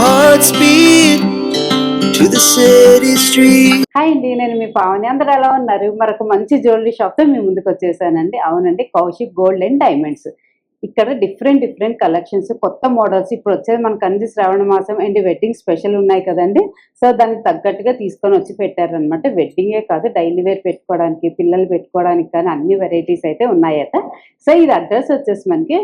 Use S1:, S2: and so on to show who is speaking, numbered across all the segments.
S1: hearts beat to the city street.
S2: Hi అండి, నేను మీ పావని. అందరూ ఎలా ఉన్నారు? మరొక మంచి జ్యువెలరీ షాప్తో మీ ముందుకు వచ్చేసానండి. అవునండి, కౌశిక్ గోల్డ్ అండ్ డైమండ్స్. ఇక్కడ డిఫరెంట్ కలెక్షన్స్, కొత్త మోడల్స్ ఇప్పుడు వచ్చేది మనకు అన్ని శ్రావణ మాసం అండ్ వెడ్డింగ్ స్పెషల్ ఉన్నాయి కదండి. సో దానికి తగ్గట్టుగా తీసుకొని వచ్చి పెట్టారనమాట. వెడ్డింగే కాదు, డైలీ వేర్ పెట్టుకోవడానికి, పిల్లలు పెట్టుకోవడానికి కానీ అన్ని వెరైటీస్ అయితే ఉన్నాయట. సో ఇది అడ్రస్ వచ్చేసి మనకి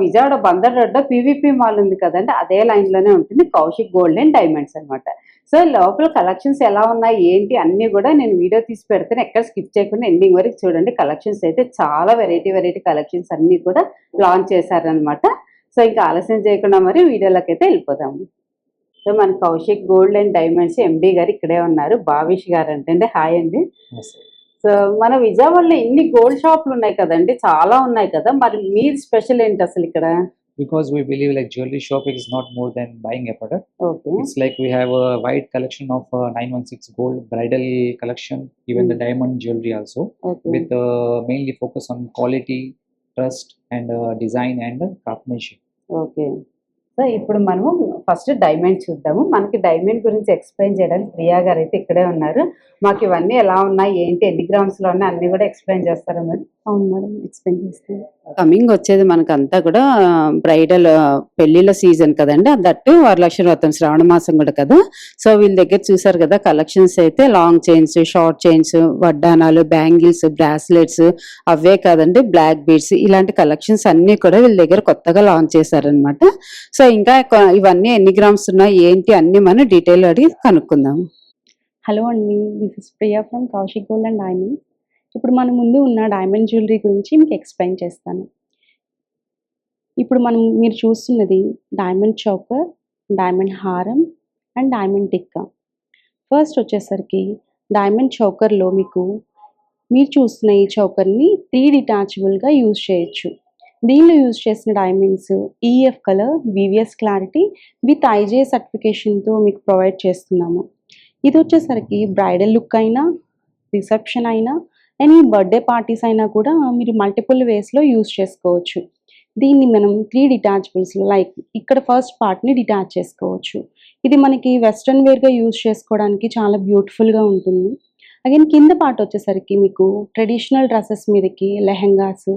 S2: విజయవాడ బందర్ రోడ్లో పీవీపీ మాల్ ఉంది కదండి, అదే లైన్లోనే ఉంటుంది కౌశిక్ గోల్డ్ అండ్ డైమండ్స్ అనమాట. సో లోపల కలెక్షన్స్ ఎలా ఉన్నాయి ఏంటి అన్నీ కూడా నేను వీడియో తీసి పెడతాను, ఎక్కడ స్కిప్ చేయకుండా ఎండింగ్ వరకు చూడండి. కలెక్షన్స్ అయితే చాలా వెరైటీ కలెక్షన్స్ అన్నీ కూడా లాంచ్ చేశారనమాట. సో ఇంకా ఆలస్యం చేయకుండా మరి వీడియోలోకి అయితే వెళ్ళిపోదాము. సో మన కౌశిక్ గోల్డ్ అండ్ డైమండ్స్ ఎండి గారు ఇక్కడే ఉన్నారు, భావిష్ గారు అంటే. హాయ్ అండి. సో మన విజయవాడలో ఇన్ని గోల్డ్ షాపులు ఉన్నాయి కదండి, చాలా ఉన్నాయి కదా, మరి మీరు స్పెషల్ ఏంటి అసలు ఇక్కడ?
S3: Because we believe like jewelry shopping is not more than buying a product.
S2: Okay.
S3: It's like we have a wide collection of 916 gold bridal collection, even the diamond jewelry also, with mainly focus on quality, trust, and design and craftsmanship.
S2: Okay. So ఇప్పుడు మనము first diamond చూద్దాము. మనకి diamond గురించి explain చేయడానికి ప్రియా గారు అయితే ఇక్కడే ఉన్నారు. మాకు ఇవన్నీ ఎలా ఉన్నాయి ఏంటి, ఎన్ని గ్రామ్స్లో ఉన్నాయి అన్ని కూడా ఎక్స్ప్లెయిన్ చేస్తారా మేడం? అవును మేడం, ఎక్స్ప్లెయిన్ చేస్తాను. కమింగ్ వచ్చేది మనకంతా కూడా బ్రైడల్ పెళ్లిళ్ళ సీజన్ కదండి, దట్టు వరలక్ష్మి వ్రతం శ్రావణ మాసం కూడా కదా. సో వీళ్ళ దగ్గర చూసారు కదా కలెక్షన్స్ అయితే లాంగ్ చైన్స్, షార్ట్ చైన్స్, వడ్డానాలు, బ్యాంగిల్స్, బ్రాస్లెట్స్, అవే కాదండి బ్లాక్ బీడ్స్, ఇలాంటి కలెక్షన్స్ అన్ని కూడా వీళ్ళ దగ్గర కొత్తగా లాంచ్ చేశారనమాట. సో ఇంకా ఇవన్నీ ఎన్ని గ్రామ్స్ ఉన్నాయి ఏంటి అన్ని మనం డీటెయిల్ అడిగి కనుక్కుందాము.
S4: హలో అండి, this is Priya from Kaushik gold and diamond. ఇప్పుడు మన ముందు ఉన్న డైమండ్ జ్యువెలరీ గురించి మీకు ఎక్స్ప్లెయిన్ చేస్తాను. ఇప్పుడు మీరు చూస్తున్నది డైమండ్ చౌకర్, డైమండ్ హారం అండ్ డైమండ్ టిక్కా. ఫస్ట్ వచ్చేసరికి డైమండ్ చౌకర్లో మీరు చూస్తున్న ఈ చౌకర్ని 3 డిటాచబుల్గా యూజ్ చేయొచ్చు. దీనిలో యూజ్ చేసిన diamonds EF colour, VVS clarity with IJ సర్టిఫికేషన్తో మీకు ప్రొవైడ్ చేస్తున్నాము. ఇది వచ్చేసరికి బ్రైడల్ లుక్ అయినా, రిసెప్షన్ అయినా, ఎనీ బర్త్డే పార్టీస్ అయినా కూడా మీరు మల్టిపుల్ వేస్లో యూజ్ చేసుకోవచ్చు. దీన్ని మనం 3 డిటాచబుల్స్లో లైక్ ఇక్కడ ఫస్ట్ పార్ట్ని డిటాచ్ చేసుకోవచ్చు. ఇది మనకి వెస్ట్రన్ వేర్గా యూజ్ చేసుకోవడానికి చాలా బ్యూటిఫుల్గా ఉంటుంది. అగైన్ కింద పార్ట్ వచ్చేసరికి మీకు ట్రెడిషనల్ డ్రెస్సెస్ మీదకి, లెహెంగాస్,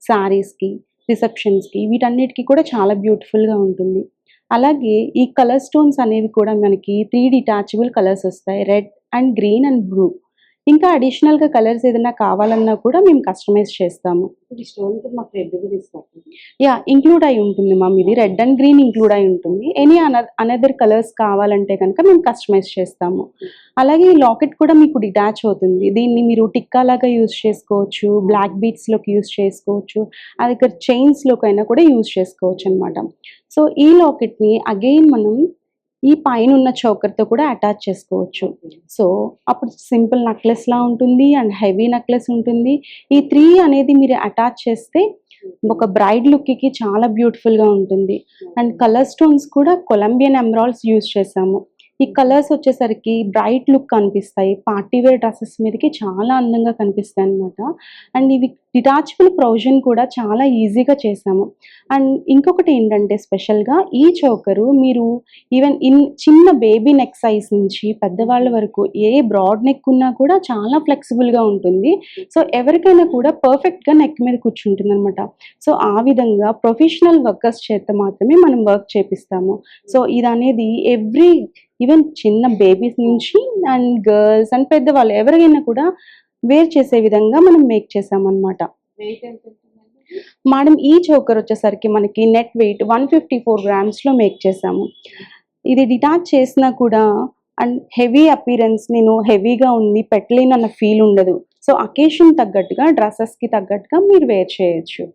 S4: శారీస్కి, రిసెప్షన్స్కి వీటన్నిటికీ కూడా చాలా బ్యూటిఫుల్గా ఉంటుంది. అలాగే ఈ కలర్ స్టోన్స్ అనేవి కూడా మనకి 3 డిటాచబుల్ కలర్స్ వస్తాయి, red and green and blue. ఇంకా అడిషనల్గా కలర్స్ ఏదైనా కావాలన్నా కూడా మేము కస్టమైజ్ చేస్తాము. యా, ఇంక్లూడ్ అయి ఉంటుంది మ్యామ్. ఇది రెడ్ అండ్ గ్రీన్ ఇంక్లూడ్ అయి ఉంటుంది. ఎనీ అనదర్ కలర్స్ కావాలంటే కనుక మేము కస్టమైజ్ చేస్తాము. అలాగే ఈ లాకెట్ కూడా మీకు డిటాచ్ అవుతుంది. దీన్ని మీరు టిక్కా లాగా యూజ్ చేసుకోవచ్చు, బ్లాక్ బీడ్స్లోకి యూజ్ చేసుకోవచ్చు, అది ఇక్కడ చైన్స్లోకి అయినా కూడా యూజ్ చేసుకోవచ్చు అనమాట. సో ఈ లాకెట్ని అగైన్ మనం ఈ పైన ఉన్న చౌకర్తో కూడా అటాచ్ చేసుకోవచ్చు. సో అప్పుడు సింపుల్ నెక్లెస్లా ఉంటుంది అండ్ హెవీ నెక్లెస్ ఉంటుంది. ఈ 3 అనేది మీరు అటాచ్ చేస్తే ఒక బ్రైడ్ లుక్కి చాలా బ్యూటిఫుల్గా ఉంటుంది. అండ్ కలర్ స్టోన్స్ కూడా కొలంబియన్ ఎమరాల్డ్స్ యూజ్ చేసాము. ఈ కలర్స్ వచ్చేసరికి బ్రైట్ లుక్ కనిపిస్తాయి, పార్టీవేర్ డ్రెస్సెస్ మీదకి చాలా అందంగా కనిపిస్తాయి అనమాట. అండ్ ఇవి డిటాచబుల్ ప్రొవిజన్ కూడా చాలా ఈజీగా చేసాము. అండ్ ఇంకొకటి ఏంటంటే స్పెషల్గా ఈ చౌకరు మీరు ఈవెన్ చిన్న బేబీ నెక్ సైజ్ నుంచి పెద్దవాళ్ళ వరకు ఏ బ్రాడ్ నెక్ ఉన్నా కూడా చాలా ఫ్లెక్సిబుల్గా ఉంటుంది. సో ఎవరికైనా కూడా పర్ఫెక్ట్గా నెక్ మీద కూర్చుంటుంది అనమాట. సో ఆ విధంగా ప్రొఫెషనల్ వర్కర్స్ చేత మాత్రమే మనం వర్క్ చేపిస్తాము. సో ఇది అనేది ఈవెన్ చిన్న బేబీస్ నుంచి అండ్ గర్ల్స్ అండ్ పెద్దవాళ్ళు ఎవరికైనా కూడా వేర్ చేసే విధంగా మనం మేక్ చేసామన్నమాట. మేడం ఈ చౌకర్ వచ్చేసరికి మనకి నెట్ వెయిట్ 154 గ్రామ్స్లో మేక్ చేసాము. ఇది డిటాచ్ చేసినా కూడా అండ్ హెవీ అపీరెన్స్, నేను హెవీగా ఉంది పెట్టలేను అన్న ఫీల్ ఉండదు. సో అకేషన్ తగ్గట్టుగా, డ్రెస్సెస్కి తగ్గట్టుగా మీరు వేర్ చేయొచ్చు.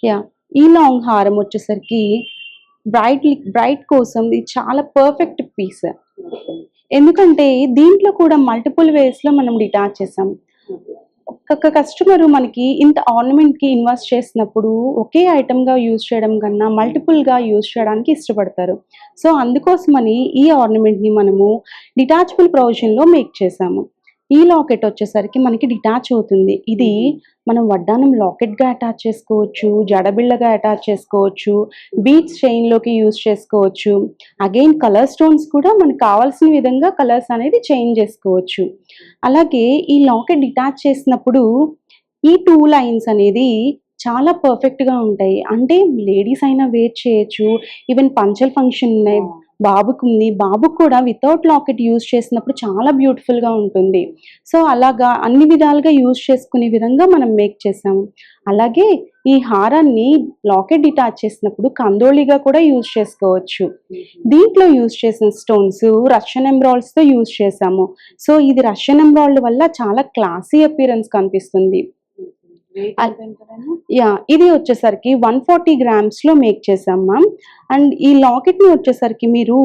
S4: యా, ఈ లాంగ్ హారం వచ్చేసరికి బ్రైట్ కోసం ఇది చాలా పర్ఫెక్ట్ పీస్. ఎందుకంటే దీంట్లో కూడా మల్టిపుల్ వేస్లో మనం డిటాచ్ చేసాం. ఒక కస్టమర్ మనకి ఇంత ఆర్నమెంట్కి ఇన్వెస్ట్ చేసినప్పుడు ఒకే ఐటమ్గా యూజ్ చేయడం కన్నా మల్టిపుల్గా యూజ్ చేయడానికి ఇష్టపడతారు. సో అందుకోసమని ఈ ఆర్నమెంట్ని మనము డిటాచబుల్ ప్రొవిజన్లో మేక్ చేసాము. ఈ లాకెట్ వచ్చేసరికి మనకి డిటాచ్ అవుతుంది. ఇది మనం వడ్డానం లాకెట్గా అటాచ్ చేసుకోవచ్చు, జడబిళ్ళగా అటాచ్ చేసుకోవచ్చు, బీడ్స్ చైన్లోకి యూజ్ చేసుకోవచ్చు. అగైన్ కలర్ స్టోన్స్ కూడా మనకు కావాల్సిన విధంగా కలర్స్ అనేది చేంజ్ చేసుకోవచ్చు. అలాగే ఈ లాకెట్ డిటాచ్ చేసినప్పుడు ఈ 2 లైన్స్ అనేది చాలా పర్ఫెక్ట్గా ఉంటాయి. అంటే లేడీస్ అయినా వేర్ చేయొచ్చు. ఈవెన్ పంచల్ ఫంక్షన్ ఉన్నాయి, బాబుకు ఉంది, బాబుకు కూడా వితౌట్ లాకెట్ యూజ్ చేసినప్పుడు చాలా బ్యూటిఫుల్గా ఉంటుంది. సో అలాగా అన్ని విధాలుగా యూజ్ చేసుకునే విధంగా మనం మేక్ చేసాము. అలాగే ఈ హారాన్ని లాకెట్ డిటాచ్ చేసినప్పుడు కందోళిగా కూడా యూజ్ చేసుకోవచ్చు. దీంట్లో యూజ్ చేసిన స్టోన్స్ రష్యన్ ఎమరాల్డ్స్తో యూజ్ చేసాము. సో ఇది రష్యన్ ఎమరాల్డ్ వల్ల చాలా క్లాసీ అపియరెన్స్ కనిపిస్తుంది. ఇది వచ్చేసరికి 140 గ్రామ్స్లో మేక్ చేసాం మ్యామ్. అండ్ ఈ లాకెట్ని వచ్చేసరికి మీరు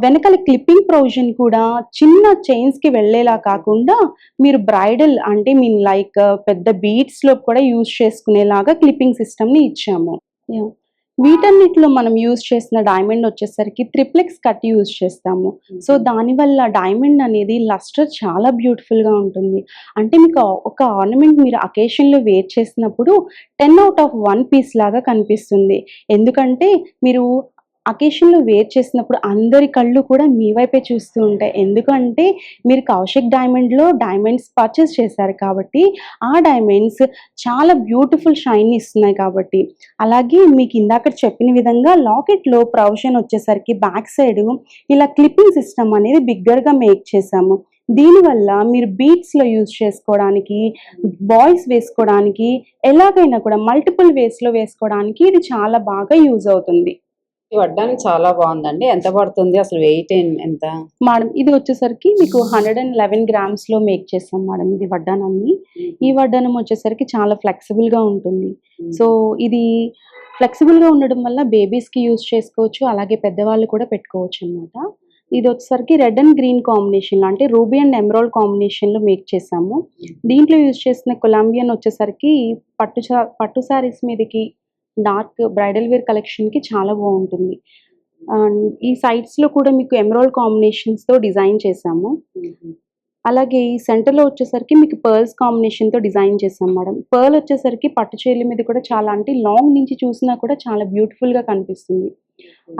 S4: వెనకాల క్లిప్పింగ్ ప్రొవిజన్ కూడా చిన్న చైన్స్కి వెళ్ళేలా కాకుండా మీరు బ్రైడల్ అంటే లైక్ పెద్ద బీడ్స్లో కూడా యూజ్ చేసుకునేలాగా క్లిప్పింగ్ సిస్టమ్ని ఇచ్చాము. వీటన్నిటిలో మనం యూజ్ చేసిన డైమండ్ వచ్చేసరికి ట్రిప్లెక్స్ కట్ యూజ్ చేస్తాము. సో దానివల్ల డైమండ్ అనేది లస్టర్ చాలా బ్యూటిఫుల్గా ఉంటుంది. అంటే మీకు ఒక ఆర్నమెంట్ మీరు అకేషన్లో వేర్ చేసినప్పుడు 10 అవుట్ ఆఫ్ 1 పీస్ లాగా కనిపిస్తుంది. ఎందుకంటే మీరు అకేషన్లో వేర్ చేసినప్పుడు అందరి కళ్ళు కూడా మీ వైపే చూస్తూ ఉంటాయి. ఎందుకంటే మీరు కౌశిక్ డైమండ్లో డైమండ్స్ పర్చేస్ చేశారు కాబట్టి ఆ డైమండ్స్ చాలా బ్యూటిఫుల్ షైన్ ఇస్తున్నాయి కాబట్టి. అలాగే మీకు ఇందాక చెప్పిన విధంగా లాకెట్లో ప్రొవిజన్ వచ్చేసరికి బ్యాక్ సైడ్ ఇలా క్లిప్పింగ్ సిస్టమ్ అనేది బిగ్గర్గా మేక్ చేసాము. దీనివల్ల మీరు బీట్స్లో యూజ్ చేసుకోవడానికి, బాయ్స్ వేసుకోవడానికి, ఎలాగైనా కూడా మల్టిపుల్ వేస్లో వేసుకోవడానికి ఇది చాలా బాగా యూజ్ అవుతుంది.
S2: వడ్డానికి చాలా బాగుందండి. ఎంత పడుతుంది అసలు? వెయిట్ ఎంత
S4: మేడం? ఇది వచ్చేసరికి మీకు 111 గ్రామ్స్లో మేక్ చేస్తాం మేడం ఇది వడ్డానాన్ని. ఈ వడ్డానం వచ్చేసరికి చాలా ఫ్లెక్సిబుల్గా ఉంటుంది. సో ఇది ఫ్లెక్సిబుల్గా ఉండడం వల్ల బేబీస్కి యూజ్ చేసుకోవచ్చు, అలాగే పెద్దవాళ్ళు కూడా పెట్టుకోవచ్చు అనమాట. ఇది వచ్చేసరికి రెడ్ అండ్ గ్రీన్ కాంబినేషన్లో అంటే రూబీ అండ్ ఎమరాల్డ్ కాంబినేషన్లో మేక్ చేసాము. దీంట్లో యూజ్ చేసిన కొలంబియన్ వచ్చేసరికి పట్టు శారీస్ మీదకి డార్క్ బ్రైడల్ వేర్ కలెక్షన్కి చాలా బాగుంటుంది. అండ్ ఈ సైడ్స్లో కూడా మీకు ఎమరాల్డ్ కాంబినేషన్స్తో డిజైన్ చేసాము. అలాగే ఈ సెంటర్లో వచ్చేసరికి మీకు పర్ల్స్ కాంబినేషన్తో డిజైన్ చేసాం మేడం. పర్ల్ వచ్చేసరికి పట్టు చీరల మీద కూడా చాలా అంటే లాంగ్ నుంచి చూసినా కూడా చాలా బ్యూటిఫుల్గా కనిపిస్తుంది.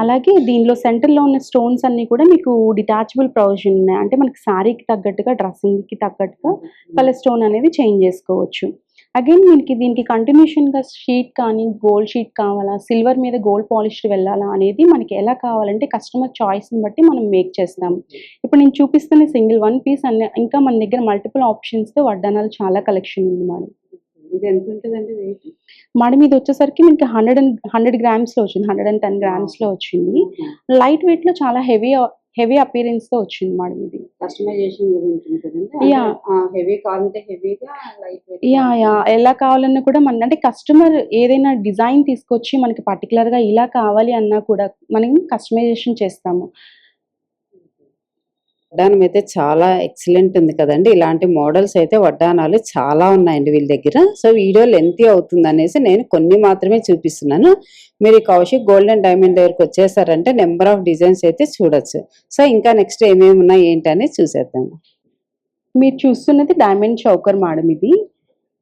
S4: అలాగే దీనిలో సెంటర్లో ఉన్న స్టోన్స్ అన్నీ కూడా మీకు డిటాచబుల్ ప్రొవిజన్ ఉన్నాయి. అంటే మనకి శారీకి తగ్గట్టుగా, డ్రెస్సింగ్కి తగ్గట్టుగా కలర్ స్టోన్ అనేది చేంజ్ చేసుకోవచ్చు. అగైన్ దీనికి కంటిన్యూషన్గా షీట్ కానీ గోల్డ్ షీట్ కావాలా, సిల్వర్ మీద గోల్డ్ పాలిష్డ్ వెళ్ళాలా అనేది మనకి ఎలా కావాలంటే కస్టమర్ చాయిస్ని బట్టి మనం మేక్ చేస్తాం. ఇప్పుడు నేను చూపిస్తున్న సింగిల్ 1 పీస్ అనే ఇంకా మన దగ్గర మల్టిపుల్ ఆప్షన్స్తో వడ్డానాలు చాలా కలెక్షన్ ఉంది మేడం.
S2: ఇది ఎంత ఉంటుందండి వెయిట్?
S4: మేడం ఇది వచ్చేసరికి మీకు 100 గ్రామ్స్లో వచ్చింది, 110 గ్రామ్స్లో వచ్చింది. లైట్ వెయిట్లో చాలా హెవీ అపీరెన్స్తో వచ్చింది మేడం. ఇది
S2: కస్టమైజేషన్ ఉంటుంది కదండి. హెవీ కావాలంటే హెవీగా, లైట్ వెయిట్
S4: ఎలా కావాలన్నా కూడా మన అంటే కస్టమర్ ఏదైనా డిజైన్ తీసుకొచ్చి మనకి పర్టికులర్గా ఇలా కావాలి అన్నా కూడా మనం కస్టమైజేషన్ చేస్తాము.
S2: వడ్డానం అయితే చాలా ఎక్సలెంట్ ఉంది కదండి. ఇలాంటి మోడల్స్ అయితే వడ్డానాలు చాలా ఉన్నాయండి వీళ్ళ దగ్గర. సో వీడియో లెంతీ అవుతుంది అనేసి నేను కొన్ని మాత్రమే చూపిస్తున్నాను. మీరు కౌశిక్ గోల్డ్ అండ్ డైమండ్ దగ్గరికి వచ్చేసారంటే నెంబర్ ఆఫ్ డిజైన్స్ అయితే చూడొచ్చు. సో ఇంకా నెక్స్ట్ ఏమేమి ఉన్నాయి ఏంటని చూసేద్దాము.
S4: మీరు చూస్తున్నది డైమండ్ చౌకర్ మేడం. ఇది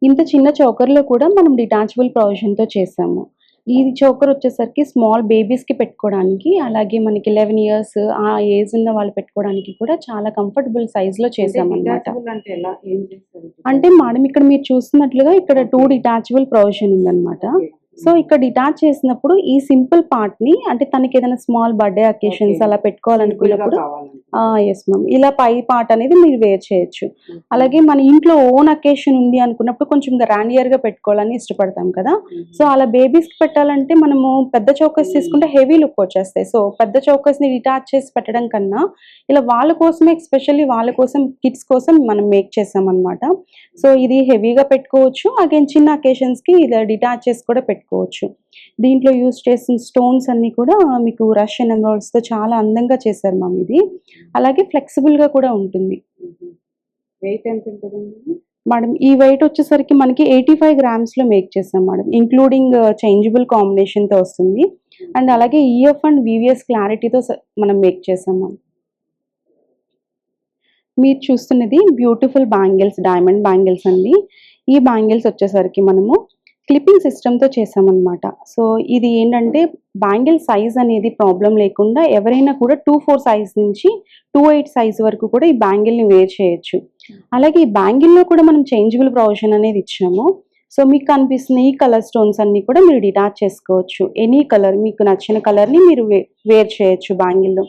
S4: ఇంత చిన్న చౌకర్లో కూడా మనం డిటాచబుల్ ప్రొవిజన్తో చేసాము. ఈ చోకర్ వచ్చేసరికి స్మాల్ బేబీస్కి పెట్టుకోవడానికి, అలాగే మనకి 11 ఇయర్స్ ఆ ఏజ్ ఉన్న వాళ్ళు పెట్టుకోవడానికి కూడా చాలా కంఫర్టబుల్ సైజ్లో చేసామన్నమాట. అంటే మేడం ఇక్కడ మీరు చూస్తున్నట్లుగా ఇక్కడ 2 డిటాచబుల్ ప్రొవిజన్ ఉందన్నమాట. సో ఇక్కడ డిటాచ్ చేసినప్పుడు ఈ సింపుల్ పార్ట్ని అంటే తనకి ఏదైనా స్మాల్ బర్త్డే అకేషన్స్ అలా పెట్టుకోవాలనుకున్నప్పుడు ఎస్ మ్యామ్ ఇలా పై పార్ట్ అనేది మీరు వేర్ చేయొచ్చు. అలాగే మన ఇంట్లో ఓన్ అకేషన్ ఉంది అనుకున్నప్పుడు కొంచెం గ్రాండియర్గా పెట్టుకోవాలని ఇష్టపడతాం కదా. సో అలా బేబీస్కి పెట్టాలంటే మనము పెద్ద చౌకస్ తీసుకుంటే హెవీ లుక్ వచ్చేస్తాయి. సో పెద్ద చౌకస్ని డిటాచ్ చేసి పెట్టడం కన్నా ఇలా వాళ్ళ కోసమే ఎస్పెషల్లీ వాళ్ళ కోసం కిడ్స్ కోసం మనం మేక్ చేసామన్నమాట. సో ఇది హెవీగా పెట్టుకోవచ్చు, అగైన్ చిన్న అకేషన్స్కి ఇలా డిటాచ్ చేసి కూడా పెట్టుకోవచ్చు. దీంట్లో యూజ్ చేసిన స్టోన్స్ అన్ని కూడా మీకు రష్యన్ ఎమరాల్డ్స్తో చాలా అందంగా చేశారు మ్యామ్ ఇది. అలాగే ఫ్లెక్సిబుల్గా కూడా ఉంటుంది.
S2: వెయిట్ ఎంత ఉంటుందండి
S4: మేడం? ఈ వెయిట్ వచ్చేసరికి మనకి 85 గ్రామ్స్లో మేక్ చేస్తాం మేడం, ఇంక్లూడింగ్ చేంజబుల్ కాంబినేషన్తో వస్తుంది. అండ్ అలాగే ఈఎఫ్ అండ్ వివిఎస్ క్లారిటీతో మనం మేక్ చేసాం మ్యామ్. మీరు చూస్తున్నది బ్యూటిఫుల్ బ్యాంగిల్స్, డైమండ్ బ్యాంగిల్స్ అండి. ఈ బ్యాంగిల్స్ వచ్చేసరికి మనము క్లిప్పింగ్ సిస్టమ్తో చేసామన్నమాట. సో ఇది ఏంటంటే బ్యాంగిల్ సైజ్ అనేది ప్రాబ్లం లేకుండా ఎవరైనా కూడా 2-4 సైజ్ నుంచి 2-8 సైజ్ వరకు కూడా ఈ బ్యాంగిల్ని వేర్ చేయొచ్చు. అలాగే ఈ బ్యాంగిల్లో కూడా మనం చేంజబుల్ ప్రొవిజన్ అనేది ఇచ్చాము. సో మీకు కనిపిస్తున్న ఈ కలర్ స్టోన్స్ అన్నీ కూడా మీరు డిటాచ్ చేసుకోవచ్చు. ఎనీ కలర్, మీకు నచ్చిన కలర్ని మీరు వేర్ చేయొచ్చు బ్యాంగిల్లో.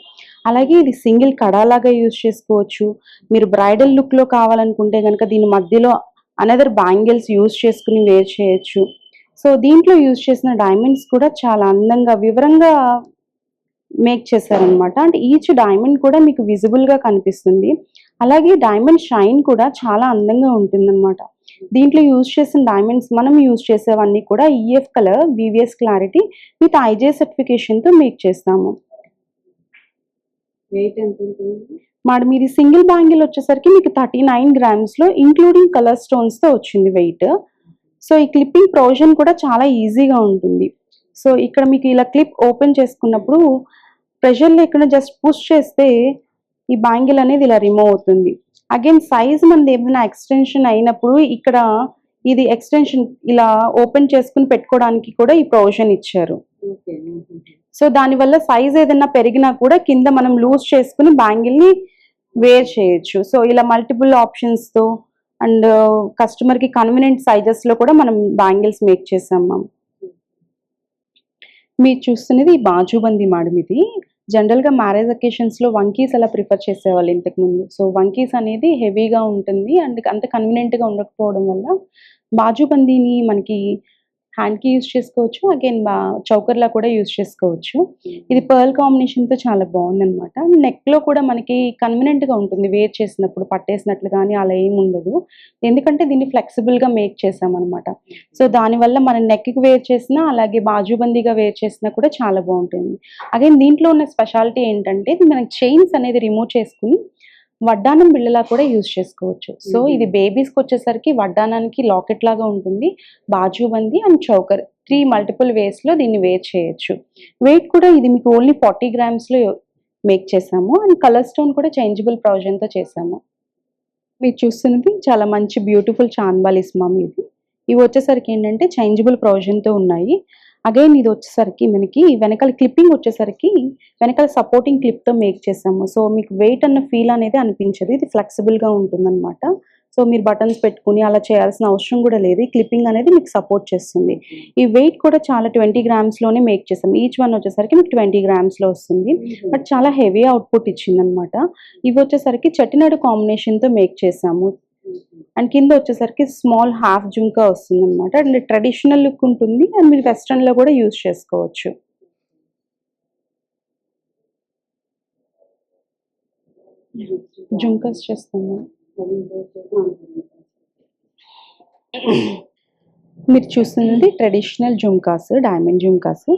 S4: అలాగే ఇది సింగిల్ కడాలాగా యూజ్ చేసుకోవచ్చు. మీరు బ్రైడల్ లుక్లో కావాలనుకుంటే కనుక దీని మధ్యలో అనదర్ బ్యాంగిల్స్ యూజ్ చేసుకుని వేర్ చేయొచ్చు. సో దీంట్లో యూజ్ చేసిన డైమండ్స్ కూడా చాలా అందంగా వివరంగా మేక్ చేశారనమాట. అంటే ఈచ్ డైమండ్ కూడా మీకు విజిబుల్గా కనిపిస్తుంది. అలాగే డైమండ్ షైన్ కూడా చాలా అందంగా ఉంటుందన్నమాట. దీంట్లో యూజ్ చేసిన డైమండ్స్ మనం యూజ్ చేసేవన్నీ కూడా EF colour, VVS clarity with IJ సర్టిఫికేషన్తో మేక్ చేస్తాము.
S2: వెయిట్ ఎంత ఉంటుంది
S4: మేడం ఇది సింగిల్ బ్యాంగిల్ వచ్చేసరికి మీకు 39 గ్రామ్స్లో ఇంక్లూడింగ్ కలర్ స్టోన్స్తో వచ్చింది వెయిట్. సో ఈ క్లిప్పింగ్ ప్రొవిజన్ కూడా చాలా ఈజీగా ఉంటుంది. సో ఇక్కడ మీకు ఇలా క్లిప్ ఓపెన్ చేసుకున్నప్పుడు ప్రెషర్ లేకుండా జస్ట్ పుష్ చేస్తే ఈ బ్యాంగిల్ అనేది ఇలా రిమూవ్ అవుతుంది. అగైన్ సైజ్ మనది ఏదైనా ఎక్స్టెన్షన్ అయినప్పుడు ఇక్కడ ఇది ఎక్స్టెన్షన్ ఇలా ఓపెన్ చేసుకుని పెట్టుకోవడానికి కూడా ఈ ప్రొవిజన్ ఇచ్చారు. సో దానివల్ల సైజ్ ఏదైనా పెరిగినా కూడా కింద మనం లూజ్ చేసుకుని బ్యాంగిల్ని వేర్ చేయొచ్చు. సో ఇలా మల్టిపుల్ ఆప్షన్స్తో అండ్ కస్టమర్కి కన్వీనియంట్ సైజెస్లో కూడా మనం బ్యాంగిల్స్ మేక్ చేసాం మ్యామ్. మీరు చూస్తున్నది బాజుబందీ మేడం. ఇది జనరల్గా మ్యారేజ్ అకేషన్స్లో వంకీస్ అలా ప్రిఫర్ చేసేవాళ్ళు ఇంతకుముందు. సో వంకీస్ అనేది హెవీగా ఉంటుంది అండ్ అంత కన్వీనియంట్గా ఉండకపోవడం వల్ల బాజుబందీని మనకి హ్యాండ్కి యూజ్ చేసుకోవచ్చు, అగైన్ చౌకర్లా కూడా యూజ్ చేసుకోవచ్చు. ఇది పర్ల్ కాంబినేషన్తో చాలా బాగుందన్నమాట. నెక్లో కూడా మనకి కన్వీనియంట్గా ఉంటుంది వేర్ చేసినప్పుడు, పట్టేసినట్లు కానీ అలా ఏమి ఉండదు. ఎందుకంటే దీన్ని ఫ్లెక్సిబుల్గా మేక్ చేసామన్నమాట. సో దానివల్ల మనం నెక్కి వేర్ చేసినా అలాగే బాజుబందీగా వేర్ చేసినా కూడా చాలా బాగుంటుంది. అగైన్ దీంట్లో ఉన్న స్పెషాలిటీ ఏంటంటే మనకి చైన్స్ అనేది రిమూవ్ చేసుకుని వడ్డానం బిళ్ళలా కూడా యూజ్ చేసుకోవచ్చు. సో ఇది బేబీస్కి వచ్చేసరికి వడ్డానానికి లాకెట్ లాగా ఉంటుంది, బాజుబందీ అండ్ చౌకర్ 3 మల్టిపుల్ వేస్లో దీన్ని వేర్ చేయొచ్చు. వెయిట్ కూడా ఇది మీకు ఓన్లీ 40 గ్రామ్స్లో మేక్ చేసాము అండ్ కలర్ స్టోన్ కూడా చేంజబుల్ ప్రొవిజన్తో చేసాము. మీరు చూస్తున్నది చాలా మంచి బ్యూటిఫుల్ చాన్బాలీస్ మామ్. ఇవి వచ్చేసరికి ఏంటంటే చేంజబుల్ ప్రొవిజన్తో ఉన్నాయి. అగైన్ ఇది వచ్చేసరికి మనకి వెనకాల క్లిప్పింగ్ వచ్చేసరికి వెనకాల సపోర్టింగ్ క్లిప్తో మేక్ చేసాము. సో మీకు వెయిట్ అన్న ఫీల్ అనేది అనిపించదు, ఇది ఫ్లెక్సిబుల్గా ఉంటుందన్నమాట. సో మీరు బటన్స్ పెట్టుకుని అలా చేయాల్సిన అవసరం కూడా లేదు. ఈ క్లిప్పింగ్ అనేది మీకు సపోర్ట్ చేస్తుంది. ఈ వెయిట్ కూడా చాలా 20 గ్రామ్స్లోనే మేక్ చేసాం. ఈచ్ వన్ వచ్చేసరికి మీకు 20 గ్రామ్స్లో వస్తుంది. బట్ చాలా హెవీ అవుట్పుట్ ఇచ్చిందనమాట. ఇవి వచ్చేసరికి చెట్టినాడు కాంబినేషన్తో మేక్ చేసాము అండ్ కింద వచ్చేసరికి స్మాల్ హాఫ్ జుంకా వస్తుంది అనమాట. అండ్ ట్రెడిషనల్ లుక్ ఉంటుంది అండ్ మీరు వెస్ట్రన్లో కూడా యూజ్ చేసుకోవచ్చు. జుంకాస్ చేస్తాము. మీరు చూస్తున్నది ట్రెడిషనల్ జుంకాస్, డైమండ్ జుంకాస్.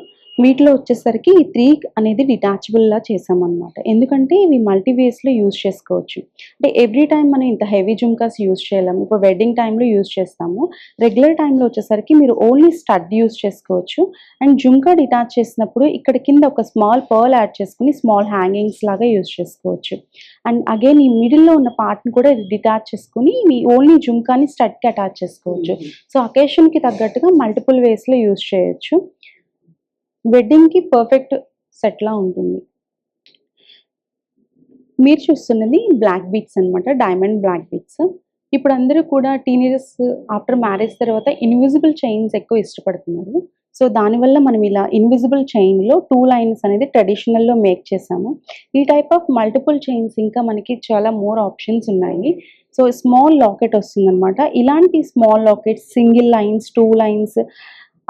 S4: వీటిలో వచ్చేసరికి 3 అనేది డిటాచబుల్లా చేసామన్నమాట. ఎందుకంటే ఇవి మల్టీవేస్లో యూజ్ చేసుకోవచ్చు. అంటే ఎవ్రీ టైం మనం ఇంత హెవీ జుంకాస్ యూజ్ చేయలేము. ఇప్పుడు వెడ్డింగ్ టైంలో యూజ్ చేస్తాము. రెగ్యులర్ టైంలో వచ్చేసరికి మీరు ఓన్లీ స్టడ్ యూజ్ చేసుకోవచ్చు. అండ్ జుంకా డిటాచ్ చేసినప్పుడు ఇక్కడ కింద ఒక స్మాల్ పర్ల్ యాడ్ చేసుకుని స్మాల్ హ్యాంగింగ్స్ లాగా యూజ్ చేసుకోవచ్చు. అండ్ అగైన్ ఈ మిడిల్లో ఉన్న పార్ట్ని కూడా డిటాచ్ చేసుకుని మీ ఓన్లీ జుంకాని స్టడ్కి అటాచ్ చేసుకోవచ్చు. సో అకేషన్కి తగ్గట్టుగా మల్టిపుల్ వేస్లో యూజ్ చేయొచ్చు. వెడ్డింగ్కి పర్ఫెక్ట్ సెట్లా ఉంటుంది. మీరు చూస్తున్నది బ్లాక్ బీట్స్ అనమాట, డైమండ్ బ్లాక్ బీట్స్. ఇప్పుడు అందరూ కూడా టీనేజర్స్ ఆఫ్టర్ మ్యారేజ్ తర్వాత ఇన్విజిబుల్ చైన్స్ ఎక్కువ ఇష్టపడుతున్నారు. సో దానివల్ల మనం ఇలా ఇన్విజిబుల్ చైన్లో 2 లైన్స్ అనేది ట్రెడిషనల్లో మేక్ చేసాము. ఈ టైప్ ఆఫ్ మల్టిపుల్ చైన్స్ ఇంకా మనకి చాలా మోర్ ఆప్షన్స్ ఉన్నాయి. సో స్మాల్ లాకెట్ వస్తుందన్నమాట. ఇలాంటి small lockets, single lines, 2 lines,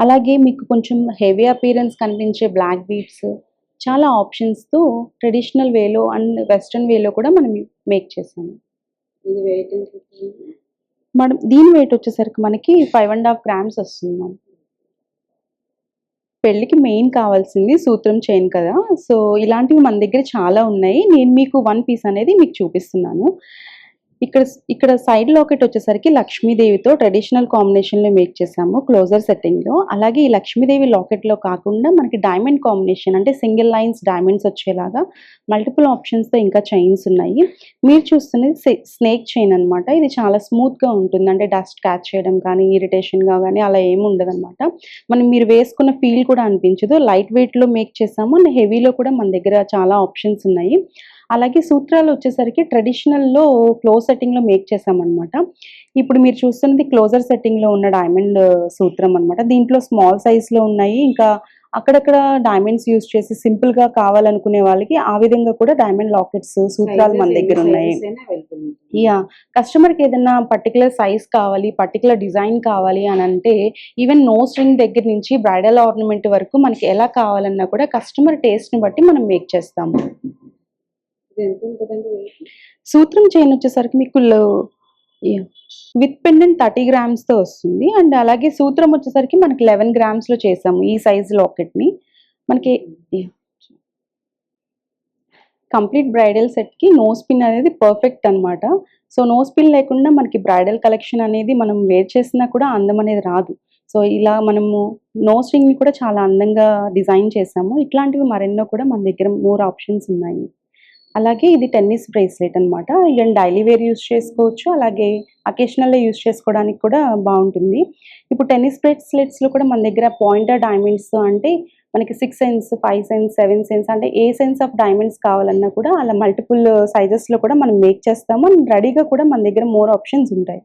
S4: అలాగే మీకు కొంచెం హెవీ అపీరెన్స్ కనిపించే బ్లాక్ బీడ్స్, చాలా ఆప్షన్స్తో ట్రెడిషనల్ వేలో అండ్ వెస్ట్రన్ వేలో కూడా మనం మేక్ చేసాము.
S2: ఇది వెయిట్ ఎంత
S4: మేడం దీని వెయిట్ వచ్చేసరికి మనకి 5.5 గ్రామ్స్ వస్తుంది మ్యామ్. పెళ్ళికి మెయిన్ కావాల్సింది సూత్రం చైన్ కదా. సో ఇలాంటివి మన దగ్గర చాలా ఉన్నాయి. నేను మీకు 1 పీస్ అనేది మీకు చూపిస్తున్నాను. ఇక్కడ ఇక్కడ సైడ్ లాకెట్ వచ్చేసరికి లక్ష్మీదేవితో ట్రెడిషనల్ కాంబినేషన్ లో మేక్ చేసాము క్లోజర్ సెట్టింగ్ లో. అలాగే ఈ లక్ష్మీదేవి లాకెట్ లో కాకుండా మనకి డైమండ్ కాంబినేషన్ అంటే సింగిల్ లైన్స్ డైమండ్స్ వచ్చేలాగా మల్టిపుల్ ఆప్షన్స్ తో ఇంకా చైన్స్ ఉన్నాయి. మీరు చూస్తున్నది స్నేక్ చైన్ అన్నమాట. ఇది చాలా స్మూత్ గా ఉంటుంది, అంటే డస్ట్ క్యాచ్ చేయడం కానీ ఇరిటేషన్ గా కానీ అలా ఏమి ఉండదు అనమాట. మనం మీరు వేసుకున్న ఫీల్ కూడా అనిపించదు. లైట్ వెయిట్ లో మేక్ చేసాము అండ్ హెవీలో కూడా మన దగ్గర చాలా ఆప్షన్స్ ఉన్నాయి. అలాగే సూత్రాలు వచ్చేసరికి ట్రెడిషనల్లో క్లోజ్ సెట్టింగ్లో మేక్ చేసామన్నమాట. ఇప్పుడు మీరు చూస్తున్నది క్లోజర్ సెట్టింగ్లో ఉన్న డైమండ్ సూత్రం అనమాట. దీంట్లో స్మాల్ సైజ్లో ఉన్నాయి, ఇంకా అక్కడక్కడ డైమండ్స్ యూజ్ చేసి సింపుల్గా కావాలనుకునే వాళ్ళకి ఆ విధంగా కూడా డైమండ్ లాకెట్స్ సూత్రాలు మన దగ్గర ఉన్నాయి. యా, కస్టమర్కి ఏదైనా పర్టికులర్ సైజ్ కావాలి, పర్టికులర్ డిజైన్ కావాలి అని అంటే ఈవెన్ నోస్ రింగ్ దగ్గర నుంచి బ్రైడల్ ఆర్నమెంట్ వరకు మనకి ఎలా కావాలన్నా కూడా కస్టమర్ టేస్ట్ని బట్టి మనం మేక్ చేస్తాము. సూత్రం చైన్ వచ్చేసరికి మీకు విత్ పెండెంట్ 30 grams తో వస్తుంది. అండ్ అలాగే సూత్రం వచ్చేసరికి మనకి 11 grams లో చేసాము ఈ సైజ్ లాకెట్ ని. మనకి కంప్లీట్ బ్రైడల్ సెట్ కి నోస్ పిన్ అనేది పర్ఫెక్ట్ అన్నమాట. సో నోస్ పిన్ లేకుండా మనకి బ్రైడల్ కలెక్షన్ అనేది మనం వేర్ చేసినా కూడా అందం అనేది రాదు. సో ఇలా మనము నోస్ రింగ్ ని కూడా చాలా అందంగా డిజైన్ చేసాము. ఇట్లాంటివి మరెన్నో కూడా మన దగ్గర మోర్ ఆప్షన్స్ ఉన్నాయి. అలాగే ఇది టెన్నిస్ బ్రేస్లెట్ అనమాట. ఇక డైలీ వేర్ యూస్ చేసుకోవచ్చు, అలాగే అకేషనల్లో యూస్ చేసుకోవడానికి కూడా బాగుంటుంది. ఇప్పుడు టెన్నిస్ బ్రేస్లెట్స్లో కూడా మన దగ్గర పాయింటర్ డైమండ్స్ అంటే మనకి 6 cents, 5 cents, 7 cents అంటే ఏ సెన్స్ ఆఫ్ డైమండ్స్ కావాలన్నా కూడా అలా మల్టిపుల్ సైజెస్లో కూడా మనం మేక్ చేస్తాము. అండ్ రెడీగా కూడా మన దగ్గర మోర్ ఆప్షన్స్ ఉంటాయి.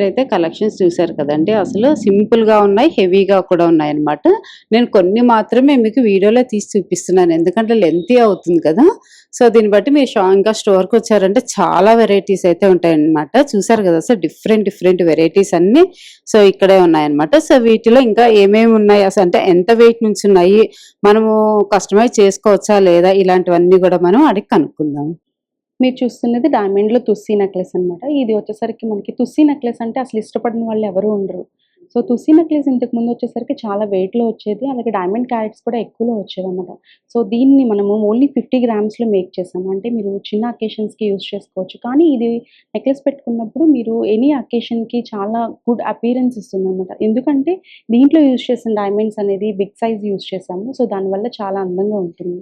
S2: అయితే కలెక్షన్స్ చూసారు కదండి, అసలు సింపుల్గా ఉన్నాయి, హెవీగా కూడా ఉన్నాయి అన్నమాట. నేను కొన్ని మాత్రమే మీకు వీడియోలో తీసి చూపిస్తున్నాను, ఎందుకంటే లెంతీ అవుతుంది కదా. సో దీన్ని బట్టి మీరు ఇంకా స్టోర్కి వచ్చారంటే చాలా వెరైటీస్ అయితే ఉంటాయన్నమాట. చూసారు కదా, సో డిఫరెంట్ వెరైటీస్ అన్నీ సో ఇక్కడే ఉన్నాయన్నమాట. సో వీటిలో ఇంకా ఏమేమి ఉన్నాయి అసలు, అంటే ఎంత వెయిట్ నుంచి ఉన్నాయి, మనము కస్టమైజ్ చేసుకోవచ్చా లేదా, ఇలాంటివన్నీ కూడా మనం అడిగి కనుక్కుందాం.
S4: మీరు చూస్తున్నది డైమండ్లో తుస్సీ నెక్లెస్ అనమాట. ఇది వచ్చేసరికి మనకి తుస్సీ నెక్లెస్ అంటే అసలు ఇష్టపడిన వాళ్ళు ఎవరు ఉండరు. సో తుస్సీ నెక్లెస్ ఇంతకు ముందు వచ్చేసరికి చాలా వెయిట్లో వచ్చేది, అలాగే డైమండ్ క్యారెట్స్ కూడా ఎక్కువలో వచ్చేది అనమాట. సో దీన్ని మనము ఓన్లీ 50 grams మేక్ చేసాము. అంటే మీరు చిన్న అకేషన్స్కి యూజ్ చేసుకోవచ్చు, కానీ ఇది నెక్లెస్ పెట్టుకున్నప్పుడు మీరు ఎనీ అకేషన్కి చాలా గుడ్ అపీరెన్స్ ఇస్తుంది అనమాట. ఎందుకంటే దీంట్లో యూజ్ చేసిన డైమండ్స్ అనేది బిగ్ సైజ్ యూజ్ చేసాము. సో దానివల్ల చాలా అందంగా ఉంటుంది.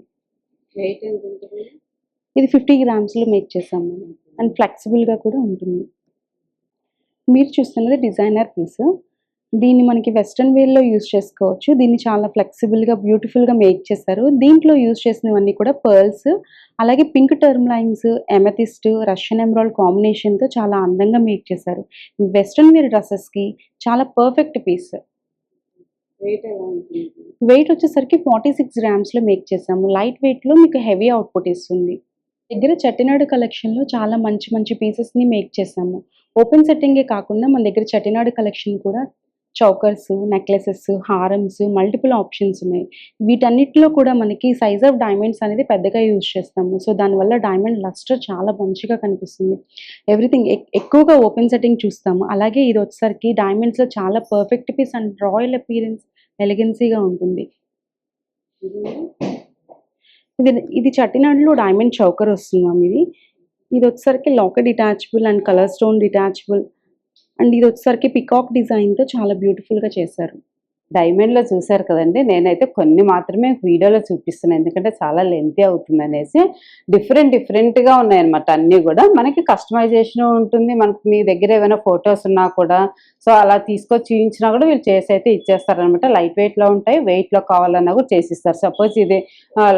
S2: వెయిట్ ఎంత ఉంటుంది?
S4: ఇది 50 grams మేక్ చేసాము అండ్ ఫ్లెక్సిబుల్గా కూడా ఉంటుంది. మీరు చూస్తున్నది డిజైనర్ పీస్. దీన్ని మనకి వెస్ట్రన్ వేర్లో యూజ్ చేసుకోవచ్చు. దీన్ని చాలా ఫ్లెక్సిబుల్గా బ్యూటిఫుల్గా మేక్ చేశారు. దీంట్లో యూజ్ చేసినవన్నీ కూడా పర్ల్స్, అలాగే pink term lines, amethyst, Russian emerald కాంబినేషన్తో చాలా అందంగా మేక్ చేశారు. వెస్ట్రన్ వేర్ డ్రెస్సెస్కి చాలా పర్ఫెక్ట్ పీస్. వెయిట్ వచ్చేసరికి 46 grams మేక్ చేసాము. లైట్ వెయిట్లో మీకు హెవీ అవుట్పుట్ ఇస్తుంది. దగ్గర చెట్టినాడు కలెక్షన్లో చాలా మంచి పీసెస్ని మేక్ చేసాము. ఓపెన్ సెట్టింగే కాకుండా మన దగ్గర చెట్టినాడు కలెక్షన్ కూడా చౌకర్స్, నెక్లెసెస్, హారమ్స్, మల్టిపుల్ ఆప్షన్స్ ఉన్నాయి. వీటన్నిటిలో కూడా మనకి సైజ్ ఆఫ్ డైమండ్స్ అనేది పెద్దగా యూజ్ చేస్తాము. సో దానివల్ల డైమండ్ లస్టర్ చాలా మంచిగా కనిపిస్తుంది. ఎవ్రీథింగ్ ఎక్కువగా ఓపెన్ సెట్టింగ్ చూస్తాము. అలాగే ఇది వచ్చేసరికి డైమండ్స్లో చాలా perfect piece and royal appearance, ఎలిగెన్సీగా ఉంటుంది. ఇది చట్టినాడులో డైమండ్ చౌకర్ వస్తుంది మ్యామ్. ఇది వచ్చేసరికి locket detachable and colour stone detachable and ఇది వచ్చేసరికి పికాక్ డిజైన్తో చాలా బ్యూటిఫుల్గా చేశారు.
S2: డైమండ్లో చూసారు కదండి, నేనైతే కొన్ని మాత్రమే వీడియోలో చూపిస్తున్నాను, ఎందుకంటే చాలా లెంతీ అవుతుంది అనేసి. డిఫరెంట్గా ఉన్నాయన్నమాట అన్నీ కూడా. మనకి కస్టమైజేషన్ ఉంటుంది, మనకి మీ దగ్గర ఏమైనా ఫొటోస్ ఉన్నా కూడా సో అలా తీసుకొచ్చి చూపించినా కూడా వీళ్ళు చేసి అయితే ఇచ్చేస్తారనమాట. లైట్ వెయిట్లో ఉంటాయి, వెయిట్లో కావాలన్నా కూడా చేసిస్తారు. సపోజ్ ఇది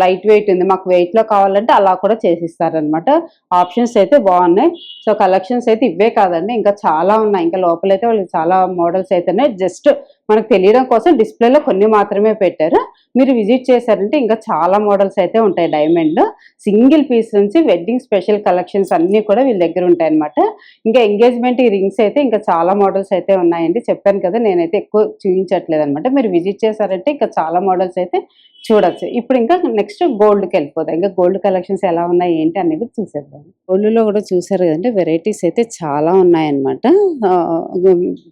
S2: లైట్ వెయిట్ ఉంది, మాకు వెయిట్లో కావాలంటే అలా కూడా చేసిస్తారనమాట. ఆప్షన్స్ అయితే బాగున్నాయి. సో కలెక్షన్స్ అయితే ఇవే కాదండి, ఇంకా చాలా ఉన్నాయి. ఇంకా లోపలైతే వాళ్ళు చాలా మోడల్స్ అయితే ఉన్నాయి. జస్ట్ మనకు తెలియడం కోసం డిస్ప్లేలో కొన్ని మాత్రమే పెట్టారు. మీరు విజిట్ చేశారంటే ఇంకా చాలా మోడల్స్ అయితే ఉంటాయి. డైమండ్ సింగిల్ పీస్ నుంచి వెడ్డింగ్ స్పెషల్ కలెక్షన్స్ అన్నీ కూడా వీళ్ళ దగ్గర ఉంటాయి అనమాట. ఇంకా ఎంగేజ్మెంట్ ఈ రింగ్స్ అయితే ఇంకా చాలా మోడల్స్ అయితే ఉన్నాయండి. చెప్పాను కదా, నేనైతే ఎక్కువ చూపించట్లేదు అనమాట. మీరు విజిట్ చేశారంటే ఇంకా చాలా మోడల్స్ అయితే చూడొచ్చు. ఇప్పుడు ఇంకా నెక్స్ట్ గోల్డ్కి వెళ్ళిపోతాం. ఇంకా గోల్డ్ కలెక్షన్స్ ఎలా ఉన్నాయి ఏంటి అన్ని కూడా చూసేద్దాం. గోల్డ్లో కూడా చూసారు కదంటే వెరైటీస్ అయితే చాలా ఉన్నాయన్నమాట.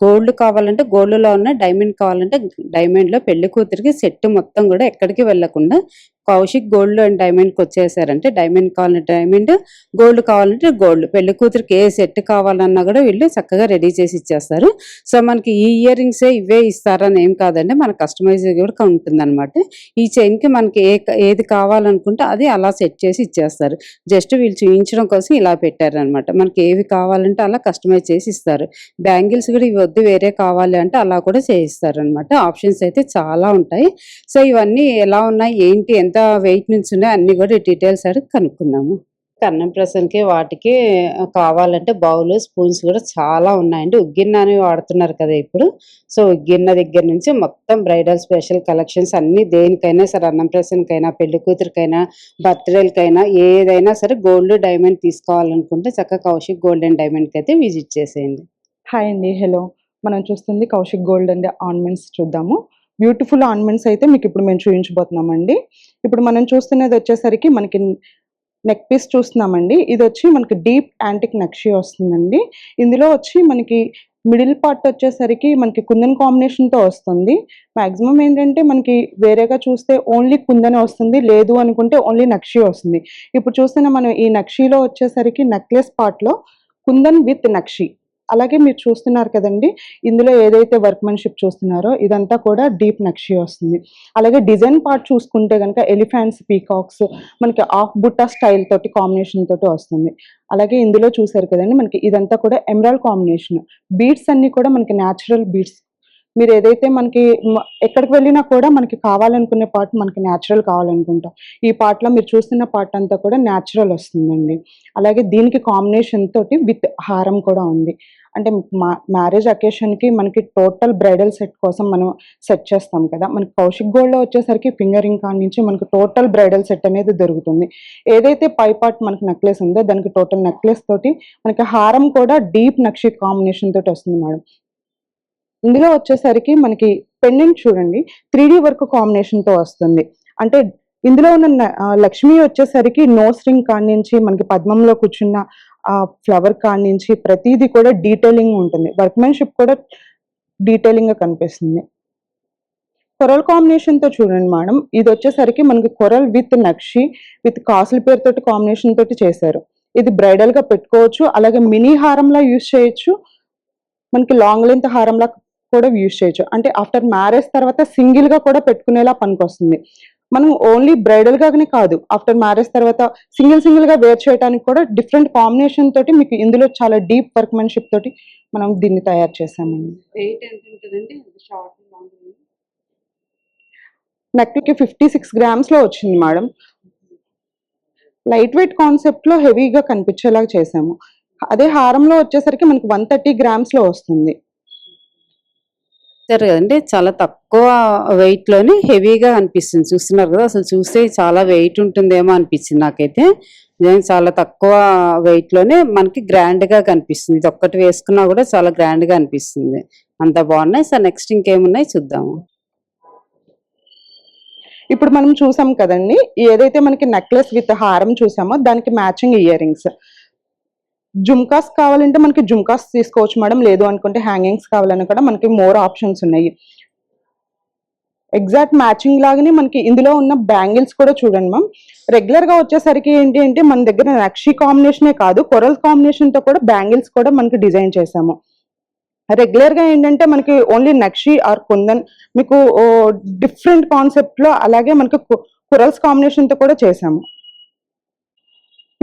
S2: గోల్డ్ కావాలంటే గోల్డ్లో ఉన్న, డైమండ్ కావాలంటే డైమండ్లో పెళ్లి కూతురికి సెట్ మొత్తం కూడా ఎక్కడికి వెళ్లకుండా కౌశిక్ గోల్డ్ అండ్ డైమండ్కి వచ్చేసారంటే డైమండ్ కావాలంటే డైమండ్, గోల్డ్ కావాలంటే గోల్డ్, పెళ్లి కూతురికి ఏ సెట్ కావాలన్నా కూడా వీళ్ళు చక్కగా రెడీ చేసి ఇచ్చేస్తారు. సో మనకి ఈ ఇయర్ రింగ్సే ఇవే ఇస్తారని ఏం కాదండి, మన కస్టమైజ్ కూడా ఉంటుంది అనమాట. ఈ చైన్కి మనకి ఏది కావాలనుకుంటే అది అలా సెట్ చేసి ఇచ్చేస్తారు. జస్ట్ వీళ్ళు చూపించడం కోసం ఇలా పెట్టారనమాట. మనకి ఏవి కావాలంటే అలా కస్టమైజ్ చేసి ఇస్తారు. బ్యాంగిల్స్ కూడా ఇవి వద్దు వేరే కావాలి అంటే అలా కూడా చేయిస్తారు అనమాట. ఆప్షన్స్ అయితే చాలా ఉంటాయి. సో ఇవన్నీ ఎలా ఉన్నాయి, ఏంటి, ఎంత వెయిట్ నుంచి ఉన్నాయి అన్ని కూడా డీటెయిల్స్ అడిగి కనుక్కుందాము. అన్నం ప్రసన్కి వాటికి కావాలంటే బౌల్, స్పూన్స్ కూడా చాలా ఉన్నాయండి. ఉగ్గిన్న అని వాడుతున్నారు కదా ఇప్పుడు. సో ఉగ్గిన్న దగ్గర నుంచి మొత్తం బ్రైడల్ స్పెషల్ కలెక్షన్స్ అన్ని దేనికైనా సరే, అన్నం ప్రసన్కైనా, పెళ్లి కూతురికైనా, బర్త్డేలకైనా ఏదైనా సరే గోల్డ్ డైమండ్ తీసుకోవాలనుకుంటే చక్కగా కౌశిక్ గోల్డ్ అండ్ డైమండ్కి అయితే విజిట్ చేసేయండి.
S5: హాయ్ అండి, హలో. మనం చూస్తుంది కౌశిక్ గోల్డ్ అండ్ ఆర్నమెంట్స్ చూద్దాము. బ్యూటిఫుల్ ఆర్నమెంట్స్ అయితే మీకు ఇప్పుడు మేము చూపించబోతున్నామండి. ఇప్పుడు మనం చూస్తున్నది వచ్చేసరికి మనకి నెక్ పీస్ చూస్తున్నామండి. ఇది వచ్చి మనకి డీప్ యాంటిక్ నక్షి వస్తుందండి. ఇందులో వచ్చి మనకి మిడిల్ పార్ట్ వచ్చేసరికి మనకి కుందన్ కాంబినేషన్తో వస్తుంది. మ్యాక్సిమం ఏంటంటే మనకి వేరేగా చూస్తే ఓన్లీ కుందన్ వస్తుంది, లేదు అనుకుంటే ఓన్లీ నక్షి వస్తుంది. ఇప్పుడు చూస్తున్న మనం ఈ నక్షిలో వచ్చేసరికి నెక్లెస్ పార్ట్లో కుందన్ విత్ నక్షి, అలాగే మీరు చూస్తున్నారు కదండి, ఇందులో ఏదైతే వర్క్మెన్షిప్ చూస్తున్నారో ఇదంతా కూడా డీప్ నక్షి వస్తుంది. అలాగే డిజైన్ పార్ట్ చూసుకుంటే కనుక ఎలిఫెంట్స్, పీకాక్స్ మనకి ఆఫ్ బుట్టా స్టైల్ తోటి కాంబినేషన్ తోటి వస్తుంది. అలాగే ఇందులో చూసారు కదండి, మనకి ఇదంతా కూడా ఎమరాల్డ్ కాంబినేషన్. బీడ్స్ అన్ని కూడా మనకి న్యాచురల్ బీడ్స్. మీరు ఏదైతే మనకి ఎక్కడికి వెళ్ళినా కూడా మనకి కావాలనుకునే పార్ట్ మనకి న్యాచురల్ కావాలనుకుంటాం. ఈ పార్ట్లో మీరు చూస్తున్న పార్ట్ అంతా కూడా న్యాచురల్ వస్తుందండి. అలాగే దీనికి కాంబినేషన్ తోటి విత్ హారం కూడా ఉంది. అంటే మ్యారేజ్ అకేషన్కి మనకి టోటల్ బ్రైడల్ సెట్ కోసం మనం సెట్ చేస్తాం కదా, మనకి కౌశిక్ గోల్డ్లో వచ్చేసరికి ఫింగర్ రింగ్ కాడి నుంచి మనకి టోటల్ బ్రైడల్ సెట్ అనేది దొరుకుతుంది. ఏదైతే పై పార్ట్ మనకి నెక్లెస్ ఉందో దానికి టోటల్ నెక్లెస్ తోటి మనకి హారం కూడా డీప్ నక్షి కాంబినేషన్ తోటి వస్తుంది మేడం. ఇందులో వచ్చేసరికి మనకి పెండెంట్ చూడండి 3D వర్క్ కాంబినేషన్తో వస్తుంది. అంటే ఇందులో ఉన్న లక్ష్మి వచ్చేసరికి నోస్ రింగ్ కాడి నుంచి మనకి పద్మంలో కూర్చున్న ఆ ఫ్లవర్ కాడి నుంచి ప్రతిదీ కూడా డీటెయిలింగ్ ఉంటుంది. వర్క్మెన్షిప్ కూడా డీటెయిలింగ్ గా కనిపిస్తుంది. కొరల్ కాంబినేషన్తో చూడండి మేడం, ఇది వచ్చేసరికి మనకి కొరల్ విత్ నక్షి విత్ కాసుల పేరుతోటి కాంబినేషన్ తోటి చేశారు. ఇది బ్రైడల్ గా పెట్టుకోవచ్చు, అలాగే మినీ హారంలా యూజ్ చేయొచ్చు, మనకి లాంగ్ లెంత్ హారంలా కూడా యూజ్ చేయొచ్చు. అంటే ఆఫ్టర్ మ్యారేజ్ తర్వాత సింగిల్ గా కూడా పెట్టుకునేలా పనికొస్తుంది. మనం ఓన్లీ బ్రైడల్ గానే కాదు, ఆఫ్టర్ మ్యారేజ్ తర్వాత సింగిల్ గా వేర్ చేయడానికి కూడా డిఫరెంట్ కాంబినేషన్ తోటి మీకు ఇందులో చాలా డీప్ వర్క్మెన్షిప్ తోటి మనం దీన్ని తయారు చేసామండి. నెక్కి 56 grams లో వచ్చింది మేడం. లైట్ వెయిట్ కాన్సెప్ట్ లో హెవీగా కనిపించేలాగా చేసాము. అదే హారంలో వచ్చేసరికి మనకి 130 grams లో వస్తుంది.
S2: కదండి, చాలా తక్కువ వెయిట్ లోనే హెవీగా అనిపిస్తుంది. చూస్తున్నారు కదా, అసలు చూస్తే చాలా వెయిట్ ఉంటుందేమో అనిపించింది నాకైతే. చాలా తక్కువ వెయిట్ లోనే మనకి గ్రాండ్ గా కనిపిస్తుంది. ఇది ఒక్కటి వేసుకున్నా కూడా చాలా గ్రాండ్ గా అనిపిస్తుంది. అంత బాగున్నాయి. సార్ నెక్స్ట్ ఇంకేమున్నాయి చూద్దాము.
S5: ఇప్పుడు మనం చూసాం కదండి, ఏదైతే మనకి నెక్లెస్ విత్ హారం చూసామో దానికి మ్యాచింగ్ ఇయర్ రింగ్స్. జుమ్కాస్ కావాలంటే మనకి జుమ్కాస్ తీసుకోవచ్చు మేడం, లేదు అనుకుంటే హ్యాంగింగ్స్ కావాలని కూడా మనకి మోర్ ఆప్షన్స్ ఉన్నాయి. ఎగ్జాక్ట్ మ్యాచింగ్ లాగానే మనకి ఇందులో ఉన్న బ్యాంగిల్స్ కూడా చూడండి మ్యామ్. రెగ్యులర్ గా వచ్చేసరికి ఏంటి అంటే మన దగ్గర నక్షి కాంబినేషనే కాదు, కొరల్ కాంబినేషన్ తో కూడా బ్యాంగిల్స్ కూడా మనకి డిజైన్ చేసాము. రెగ్యులర్ గా ఏంటంటే మనకి ఓన్లీ నక్షి ఆర్ కుందన్, మీకు డిఫరెంట్ కాన్సెప్ట్ లో అలాగే మనకి కొరల్స్ కాంబినేషన్ తో కూడా చేసాము.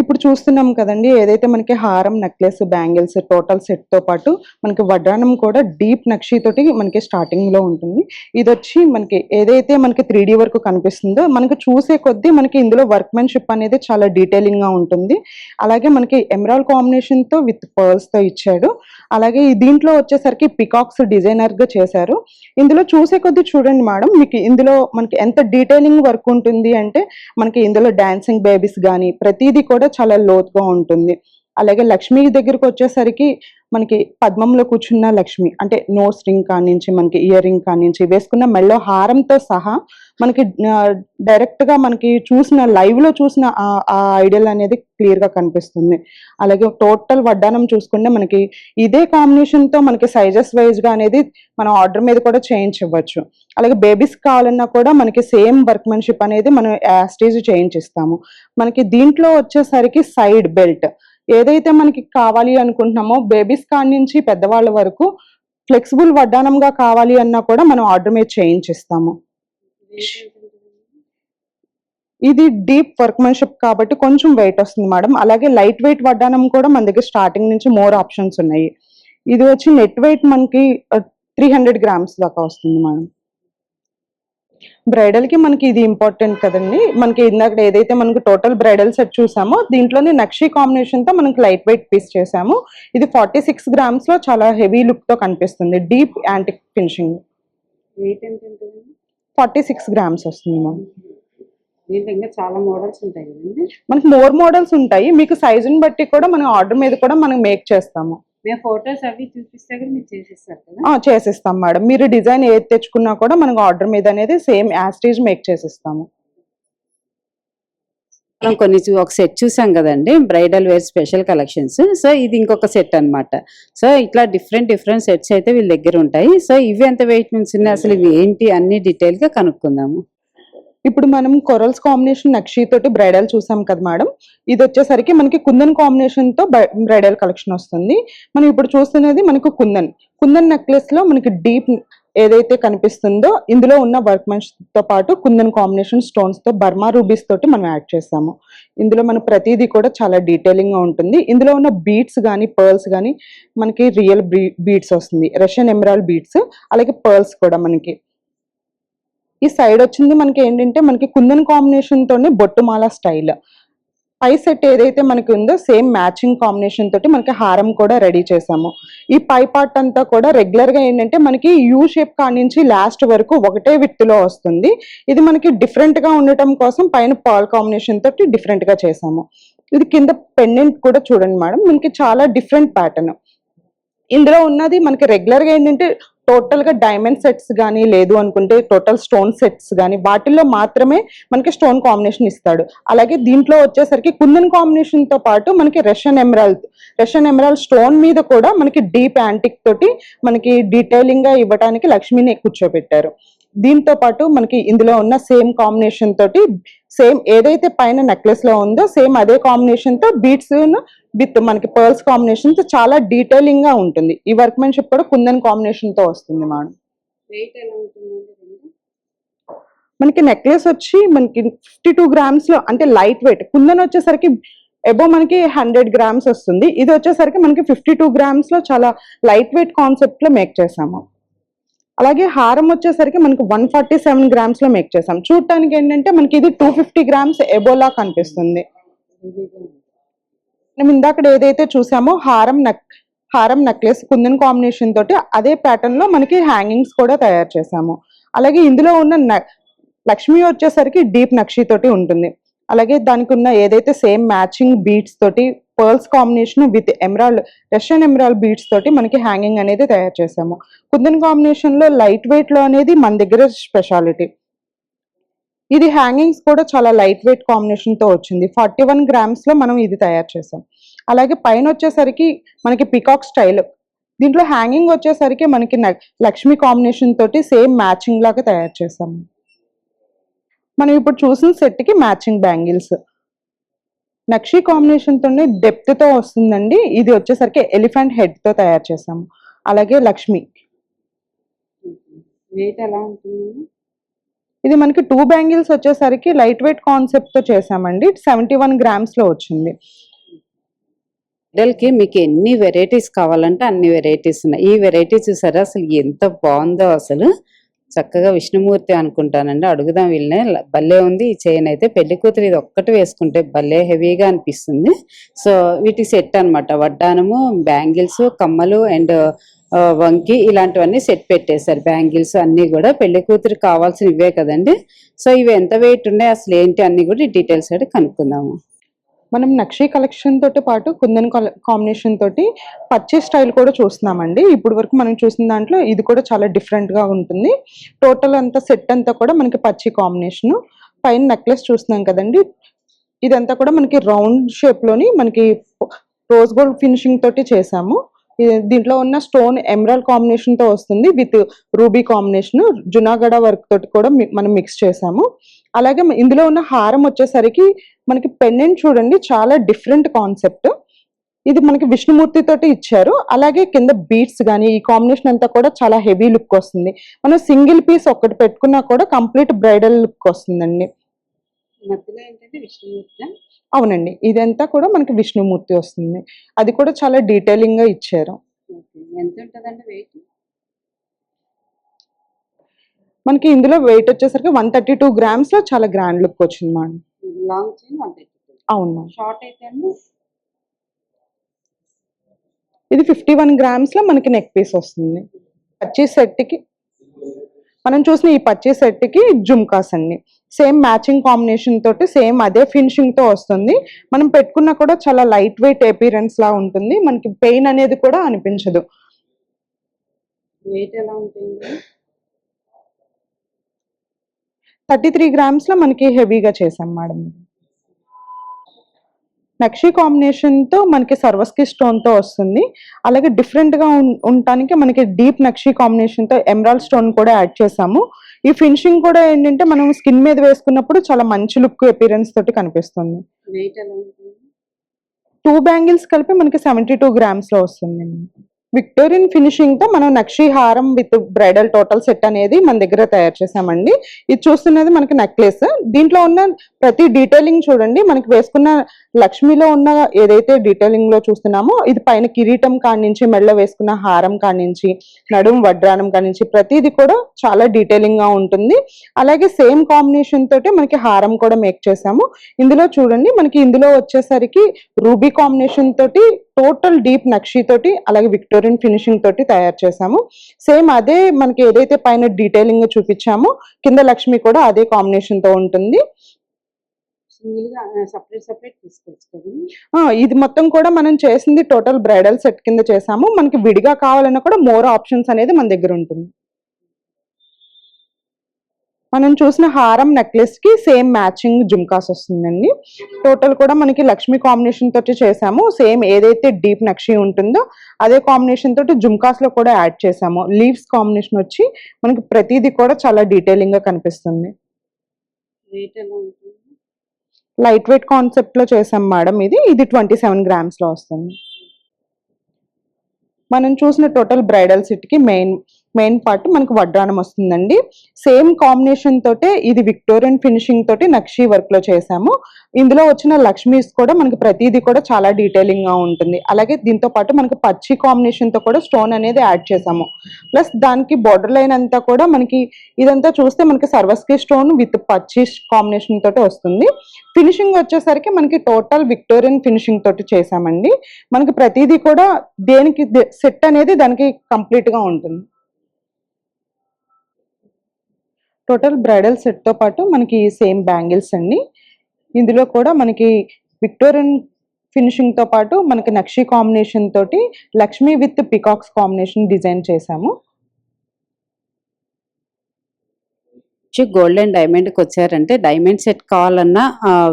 S5: ఇప్పుడు చూస్తున్నాం కదండి, ఏదైతే మనకి హారం, నెక్లెస్, బ్యాంగిల్స్ టోటల్ సెట్ తో పాటు మనకి వడ్డానం కూడా డీప్ నక్షి తోటి మనకి స్టార్టింగ్ లో ఉంటుంది. ఇది వచ్చి మనకి ఏదైతే మనకి 3D వర్క్ కనిపిస్తుందో మనకి చూసే కొద్దీ మనకి ఇందులో వర్క్మెన్షిప్ అనేది చాలా డీటెయిలింగ్ గా ఉంటుంది. అలాగే మనకి ఎమరాల్డ్ కాంబినేషన్ తో విత్ పర్ల్స్ తో ఇచ్చాడు. అలాగే దీంట్లో వచ్చేసరికి పికాక్స్ డిజైనర్ గా చేశారు. ఇందులో చూసే కొద్దీ చూడండి మేడం, మీకు ఇందులో మనకి ఎంత డీటెయిలింగ్ వర్క్ ఉంటుంది అంటే మనకి ఇందులో డాన్సింగ్ బేబీస్ కానీ ప్రతిదీ కూడా చాలా లోతుగా ఉంటుంది. అలాగే లక్ష్మి దగ్గరకు వచ్చేసరికి మనకి పద్మంలో కూర్చున్న లక్ష్మి, అంటే నోస్ రింగ్ కానించి మనకి ఇయర్ రింగ్ కానించి వేసుకున్న మెళ్ళో హారంతో సహా మనకి డైరెక్ట్ గా మనకి లైవ్ లో చూసిన ఆ ఐడియల్ అనేది క్లియర్ గా కనిపిస్తుంది. అలాగే టోటల్ వడ్డానం చూసుకుంటే మనకి ఇదే కాంబినేషన్ తో మనకి సైజెస్ వైజ్ గా అనేది మనం ఆర్డర్ మీద కూడా చేయించవచ్చు. అలాగే బేబీస్ కావాలన్నా కూడా మనకి సేమ్ వర్క్మెన్షిప్ అనేది మనం స్టేజ్ చేయించిస్తాము. మనకి దీంట్లో వచ్చేసరికి సైడ్ బెల్ట్ ఏదైతే మనకి కావాలి అనుకుంటున్నామో బేబీస్ కాడి నుంచి పెద్దవాళ్ళ వరకు ఫ్లెక్సిబుల్ వడ్డానంగా కావాలి అన్నా కూడా మనం ఆర్డర్ మీద చేయించిస్తాము. ఇది డీప్ వర్క్మెన్షిప్ కాబట్టి కొంచెం వెయిట్ వస్తుంది మేడం. అలాగే లైట్ వెయిట్ వడ్డానం కూడా మన దగ్గర స్టార్టింగ్ నుంచి మోర్ ఆప్షన్స్ ఉన్నాయి. ఇది వచ్చి నెట్ వెయిట్ మనకి 300 గ్రామ్స్ దాకా వస్తుంది మేడం. బ్రైడల్ కి మనకి ఇది ఇంపార్టెంట్ కదండి. మనకి ఇందాక ఏదైతే మనకి టోటల్ బ్రైడల్ సెట్ చూసామో దీంట్లోనే నక్షి కాంబినేషన్ తో మనకి లైట్ వెయిట్ పీస్ చేసాము. ఇది 46 గ్రామ్స్ లో చాలా హెవీ లుక్ తో కనిపిస్తుంది. Deep antique finishing. 46 గ్రామ్స్ వస్తుంది మ్యామ్.
S2: దీంట్లో ఇంకా చాలా మోడల్స్ ఉంటాయి కదండి.
S5: మనకి మోర్ మోడల్స్ ఉంటాయి. మీకు సైజుని బట్టి కూడా మనం ఆర్డర్ మీద కూడా మనం మేక్ చేస్తాము.
S2: మేము ఫోటోస్ అవి చూపిస్తే కూడా మీరు చేసేస్తారు కదా?
S5: చేసిస్తాం మేడం. మీరు డిజైన్ ఏది తెచ్చుకున్నా కూడా మనకు ఆర్డర్ మీద అనేది సేమ్ యాస్టేజ్ మేక్ చేసిస్తాము.
S2: మనం ఒక సెట్ చూసాం కదండి, bridal wear special collections. So ఇది ఇంకొక సెట్ అన్నమాట. సో ఇట్లా డిఫరెంట్ సెట్స్ అయితే వీళ్ళ దగ్గర ఉంటాయి. సో ఇవి ఎంత వెయిట్ నుంచి ఉన్నాయి, అసలు ఇవి ఏంటి అన్ని డీటెయిల్ గా కనుక్కుందాము.
S5: ఇప్పుడు మనం కొరల్స్ కాంబినేషన్ నక్షి తోటి బ్రైడల్ చూసాం కదా మేడం. ఇది వచ్చేసరికి మనకి కుందన్ కాంబినేషన్ తో బ్రైడల్ కలెక్షన్ వస్తుంది. మనం ఇప్పుడు చూస్తున్నది మనకు కుందన్ నెక్లెస్ లో మనకి డీప్ ఏదైతే కనిపిస్తుందో ఇందులో ఉన్న వర్క్మెన్షిప్ తో పాటు కుందన్ కాంబినేషన్ స్టోన్స్ తో బర్మా రూబీస్ తోటి మనం యాడ్ చేస్తాము. ఇందులో మన ప్రతిదీ కూడా చాలా డీటెయిలింగ్ గా ఉంటుంది. ఇందులో ఉన్న బీడ్స్ కానీ పర్ల్స్ కానీ మనకి రియల్ బీడ్స్ వస్తుంది. రష్యన్ ఎమరాల్డ్ బీడ్స్, అలాగే పర్ల్స్ కూడా మనకి. ఈ సైడ్ వచ్చింది మనకి ఏంటంటే మనకి కుందన్ కాంబినేషన్ తోనే బొట్టుమాల స్టైల్. పై సెట్ ఏదైతే మనకి ఉందో సేమ్ మ్యాచింగ్ కాంబినేషన్ తోటి మనకి హారం కూడా రెడీ చేసాము. ఈ పై పార్ట్ అంతా కూడా రెగ్యులర్ గా ఏంటంటే మనకి యూ షేప్ కాడి నుంచి లాస్ట్ వరకు ఒకటే విత్ లో వస్తుంది. ఇది మనకి డిఫరెంట్ గా ఉండటం కోసం పైన పర్ల్ కాంబినేషన్ తోటి డిఫరెంట్ గా చేసాము. ఇది కింద పెండెంట్ కూడా చూడండి మేడం, మనకి చాలా డిఫరెంట్ ప్యాటర్న్. ఇందులో ఉన్నది మనకి రెగ్యులర్ గా ఏంటంటే టోటల్ గా డైమండ్ సెట్స్ కానీ లేదు అనుకుంటే టోటల్ స్టోన్ సెట్స్ కానీ వాటిల్లో మాత్రమే మనకి స్టోన్ కాంబినేషన్ ఇస్తాడు. అలాగే దీంట్లో వచ్చేసరికి కుందన్ కాంబినేషన్ తో పాటు మనకి రష్యన్ ఎమరాల్డ్ స్టోన్ మీద కూడా మనకి డీప్ యాంటిక్ తోటి మనకి డీటెయిలింగ్ గా ఇవ్వడానికి లక్ష్మిని కూర్చోబెట్టారు. దీంతో పాటు మనకి ఇందులో ఉన్న సేమ్ కాంబినేషన్ తోటి సేమ్ ఏదైతే పైన నెక్లెస్ లో ఉందో సేమ్ అదే కాంబినేషన్ తో బీట్స్ విత్ మనకి పర్ల్స్ కాంబినేషన్ తో చాలా డీటెయిలింగ్ గా ఉంటుంది. ఈ వర్క్మెన్షిప్ కూడా కుందన్ కాంబినేషన్ తో వస్తుంది మేడం. మనకి నెక్లెస్ వచ్చి మనకి 52 గ్రామ్స్ లో, అంటే లైట్ వెయిట్. కుందన్ వచ్చేసరికి అబౌవ్ మనకి 100 గ్రామ్స్ వస్తుంది. ఇది వచ్చేసరికి మనకి 52 గ్రామ్స్ లో చాలా లైట్ వెయిట్ కాన్సెప్ట్ లో మేక్ చేసాము. అలాగే హారం వచ్చేసరికి మనకి 147 గ్రామ్స్ లో మేక్ చేసాం. చూడటానికి ఏంటంటే మనకి ఇది 250 గ్రామ్స్ ఎబోలా కనిపిస్తుంది. మనం ఇందాక ఏదైతే చూసామో హారం నెక్లెస్ కుందన్ కాంబినేషన్ తోటి అదే ప్యాటర్న్ లో మనకి హ్యాంగింగ్స్ కూడా తయారు చేసాము. అలాగే ఇందులో ఉన్న లక్ష్మి వచ్చేసరికి డీప్ నక్షి తోటి ఉంటుంది. అలాగే దానికి ఉన్న ఏదైతే సేమ్ మ్యాచింగ్ బీడ్స్ తోటి pearls combination with Russian emerald beads తోటి మనకి హ్యాంగింగ్ అనేది తయారు చేసాము. కుందన్ కాంబినేషన్ లో లైట్ వెయిట్ లో అనేది మన దగ్గర స్పెషాలిటీ. ఇది హ్యాంగింగ్స్ కూడా చాలా లైట్ వెయిట్ కాంబినేషన్ తో వచ్చింది. 41 గ్రామ్స్ లో మనం ఇది తయారు చేసాం. అలాగే పైన వచ్చేసరికి మనకి పికాక్ స్టైల్. దీంట్లో హ్యాంగింగ్ వచ్చేసరికి మనకి లక్ష్మి కాంబినేషన్ తోటి సేమ్ మ్యాచింగ్ లాగా తయారు చేసాము. మనం ఇప్పుడు చూసిన సెట్ కి మ్యాచింగ్ బ్యాంగిల్స్ నక్షి కాంబినేషన్ తోనే డెప్త్ తో వస్తుందండి. ఇది వచ్చేసరికి ఎలిఫెంట్ హెడ్ తో తయారు చేసాము. అలాగే లక్ష్మి
S2: వెయిట్ ఎలా ఉంటుంది?
S5: ఇది మనకి 2 బ్యాంగిల్స్ వచ్చేసరికి లైట్ వెయిట్ కాన్సెప్ట్ తో చేసామండి. 71 గ్రామ్స్ లో వచ్చింది.
S2: కి మీకు ఎన్ని వెరైటీస్ కావాలంటే అన్ని వెరైటీస్ ఉన్నాయి. ఈ వెరైటీ చూసారా అసలు ఎంత బాగుందో. అసలు చక్కగా విష్ణుమూర్తి అనుకుంటానండి. అడుగుదాం వీళ్ళనే. భలే ఉంది ఈ చైన్ అయితే. పెళ్లి కూతురు ఇది ఒక్కటి వేసుకుంటే భలే హెవీగా అనిపిస్తుంది. సో వీటి సెట్ అన్నమాట. వడ్డానము, బ్యాంగిల్స్, కమ్మలు అండ్ వంకి ఇలాంటివన్నీ సెట్ పెట్టేశారు. బ్యాంగిల్స్ అన్ని కూడా పెళ్లి కూతురు కావాల్సిన ఇవే కదండి. సో ఇవి ఎంత వెయిట్ ఉన్నాయి అసలు ఏంటి అన్ని కూడా డీటెయిల్స్ అయితే కనుక్కుందాము.
S5: మనం నక్షి కలెక్షన్ తోటి పాటు కుందన్ కాంబినేషన్ తోటి పచ్చి స్టైల్ కూడా చూస్తున్నామండి. ఇప్పుడు వరకు మనం చూసిన దాంట్లో ఇది కూడా చాలా డిఫరెంట్ గా ఉంటుంది. టోటల్ అంతా సెట్ అంతా కూడా మనకి పచ్చి కాంబినేషన్. పైన నెక్లెస్ చూస్తున్నాం కదండి, ఇదంతా కూడా మనకి రౌండ్ షేప్ లోని మనకి రోజ్ గోల్డ్ ఫినిషింగ్ తోటి చేసాము. దీంట్లో ఉన్న స్టోన్ ఎమరాల్డ్ కాంబినేషన్ తో వస్తుంది విత్ రూబీ కాంబినేషన్, జునాగఢ వర్క్ తోటి కూడా మనం మిక్స్ చేసాము. అలాగే ఇందులో ఉన్న హారం వచ్చేసరికి మనకి పెండెంట్ చూడండి, చాలా డిఫరెంట్ కాన్సెప్ట్. ఇది మనకి విష్ణుమూర్తి తోటి ఇచ్చారు. అలాగే కింద బీట్స్ కానీ ఈ కాంబినేషన్ అంతా కూడా చాలా హెవీ లుక్ వస్తుంది. మనం సింగిల్ పీస్ ఒక్కటి పెట్టుకున్నా కూడా కంప్లీట్ బ్రైడల్ లుక్ వస్తుందండి.
S2: మధ్యలో ఏంటంటే విష్ణుమూర్తి.
S5: అవునండి, ఇదంతా కూడా మనకి విష్ణుమూర్తి వస్తుంది. అది కూడా చాలా డీటెయిలింగ్ గా ఇచ్చారు.
S2: ఎంత ఉంటుందండి వెయిట్?
S5: మనకి ఇందులో వెయిట్ వచ్చేసరికి 132 grams లో చాలా గ్రాండ్ లుక్ వచ్చింది మేడం.
S2: Long chain 132.
S5: అవును మేడం.
S2: షార్ట్ అయితే అండి
S5: ఇది 51 grams లో మనకి నెక్ పీస్ వస్తుంది. పచ్చి సెట్ కి మనం చూసిన ఈ పచ్చి సెట్ కి జుమ్కాస్ అండి, సేమ్ మ్యాచింగ్ కాంబినేషన్ తోటి సేమ్ అదే ఫినిషింగ్ తో వస్తుంది. మనం పెట్టుకున్నా కూడా చాలా లైట్ వెయిట్ అపీరెన్స్ లా ఉంటుంది. మనకి పెయిన్ అనేది కూడా అనిపించదు.
S2: వెయిట్ ఎలా ఉంటుంది?
S5: 33 grams లో మనకి హెవీగా చేసాం మేడం. నక్షి కాంబినేషన్ తో మనకి సర్వస్కి స్టోన్ తో వస్తుంది. అలాగే డిఫరెంట్ గా ఉండటానికి మనకి డీప్ నక్షి కాంబినేషన్ తో ఎమరాల్డ్ స్టోన్ కూడా యాడ్ చేసాము. ఈ ఫినిషింగ్ కూడా ఏంటంటే మనం స్కిన్ మీద వేసుకున్నప్పుడు చాలా మంచి లుక్ అపీరెన్స్ తోటి కనిపిస్తుంది.
S2: వెయిట్ ఎలా ఉంటుంది?
S5: 2 బ్యాంగిల్స్ కలిపి మనకి 72 grams లో వస్తుంది. విక్టోరియన్ ఫినిషింగ్ తో మనం నక్షి హారం విత్ బ్రైడల్ టోటల్ సెట్ అనేది మన దగ్గర తయారు చేసామండి. ఇది చూస్తున్నది మనకి నెక్లెస్. దీంట్లో ఉన్న ప్రతి డీటెయిలింగ్ చూడండి, మనకి వేసుకున్న లక్ష్మిలో ఉన్న ఏదైతే డీటెయిలింగ్ లో చూస్తున్నామో ఇది పైన కిరీటం కాడి నుంచి మెడలో వేసుకున్న హారం కాడి నుంచి నడుం వడ్రానం కాడి నుంచి ప్రతిది కూడా చాలా డీటెయిలింగ్ గా ఉంటుంది. అలాగే సేమ్ కాంబినేషన్ తోటి మనకి హారం కూడా మేక్ చేసాము. ఇందులో చూడండి మనకి ఇందులో వచ్చేసరికి రూబీ కాంబినేషన్ తోటి టోటల్ డీప్ నక్షి తోటి అలాగే విక్టోరియన్ ఫినిషింగ్ తోటి తయారు చేసాము. సేమ్ అదే మనకి ఏదైతే పైన డీటెయిలింగ్ చూపించామో కింద లక్ష్మి కూడా అదే కాంబినేషన్ తో ఉంటుంది.
S2: సెపరేట్ తీసుకోవచ్చు.
S5: ఇది మొత్తం కూడా మనం చేసింది టోటల్ బ్రైడల్ సెట్ కింద చేసాము. మనకి విడిగా కావాలన్నా కూడా మోర్ ఆప్షన్స్ అనేది మన దగ్గర ఉంటుంది. మనం చూసిన హారం నెక్లెస్ కి సేమ్ మ్యాచింగ్ జుమ్కాస్ వస్తుందండి. టోటల్ కూడా మనకి లక్ష్మి కాంబినేషన్ తోటి చేసాము. సేమ్ ఏదైతే డీప్ నక్షి ఉంటుందో అదే కాంబినేషన్ తోటి జుమ్కాస్ లో కూడా యాడ్ చేసాము. లీవ్స్ కాంబినేషన్ వచ్చి మనకి ప్రతిదీ కూడా చాలా డీటెయిలింగ్ గా కనిపిస్తుంది.
S2: వెయిట్ ఎలా ఉంటుంది?
S5: లైట్ వెయిట్ కాన్సెప్ట్ లో చేసాం మేడం. ఇది 27 grams లో వస్తుంది. మనం చూసిన టోటల్ బ్రైడల్ సెట్ కి మెయిన్ పార్ట్ మనకు వడ్రానం వస్తుందండి. సేమ్ కాంబినేషన్ తోటే ఇది విక్టోరియన్ ఫినిషింగ్ తోటి నక్షి వర్క్ లో చేసాము. ఇందులో వచ్చిన లక్ష్మీస్ కూడా మనకి ప్రతిదీ కూడా చాలా డీటెయిలింగ్ గా ఉంటుంది. అలాగే దీంతో పాటు మనకి పచ్చి కాంబినేషన్ తో కూడా స్టోన్ అనేది యాడ్ చేసాము. ప్లస్ దానికి బార్డర్ లైన్ అంతా కూడా మనకి ఇదంతా చూస్తే మనకి సర్వస్కి స్టోన్ విత్ పచ్చి కాంబినేషన్ తోటి వస్తుంది. ఫినిషింగ్ వచ్చేసరికి మనకి టోటల్ విక్టోరియన్ ఫినిషింగ్ తోటి చేసామండి. మనకి ప్రతిదీ కూడా దేనికి సెట్ అనేది దానికి కంప్లీట్ గా ఉంటుంది. టోటల్ బ్రైడల్ సెట్ తో పాటు మనకి సేమ్ బ్యాంగిల్స్ అండి. ఇందులో కూడా మనకి విక్టోరియన్ ఫినిషింగ్ తో పాటు మనకి నక్షి కాంబినేషన్ తోటి Lakshmi with peacocks combination design చేసాము.
S2: గోల్డ్ అండ్ డైమండ్ కి వచ్చారంటే డైమండ్ సెట్ కావాలన్నా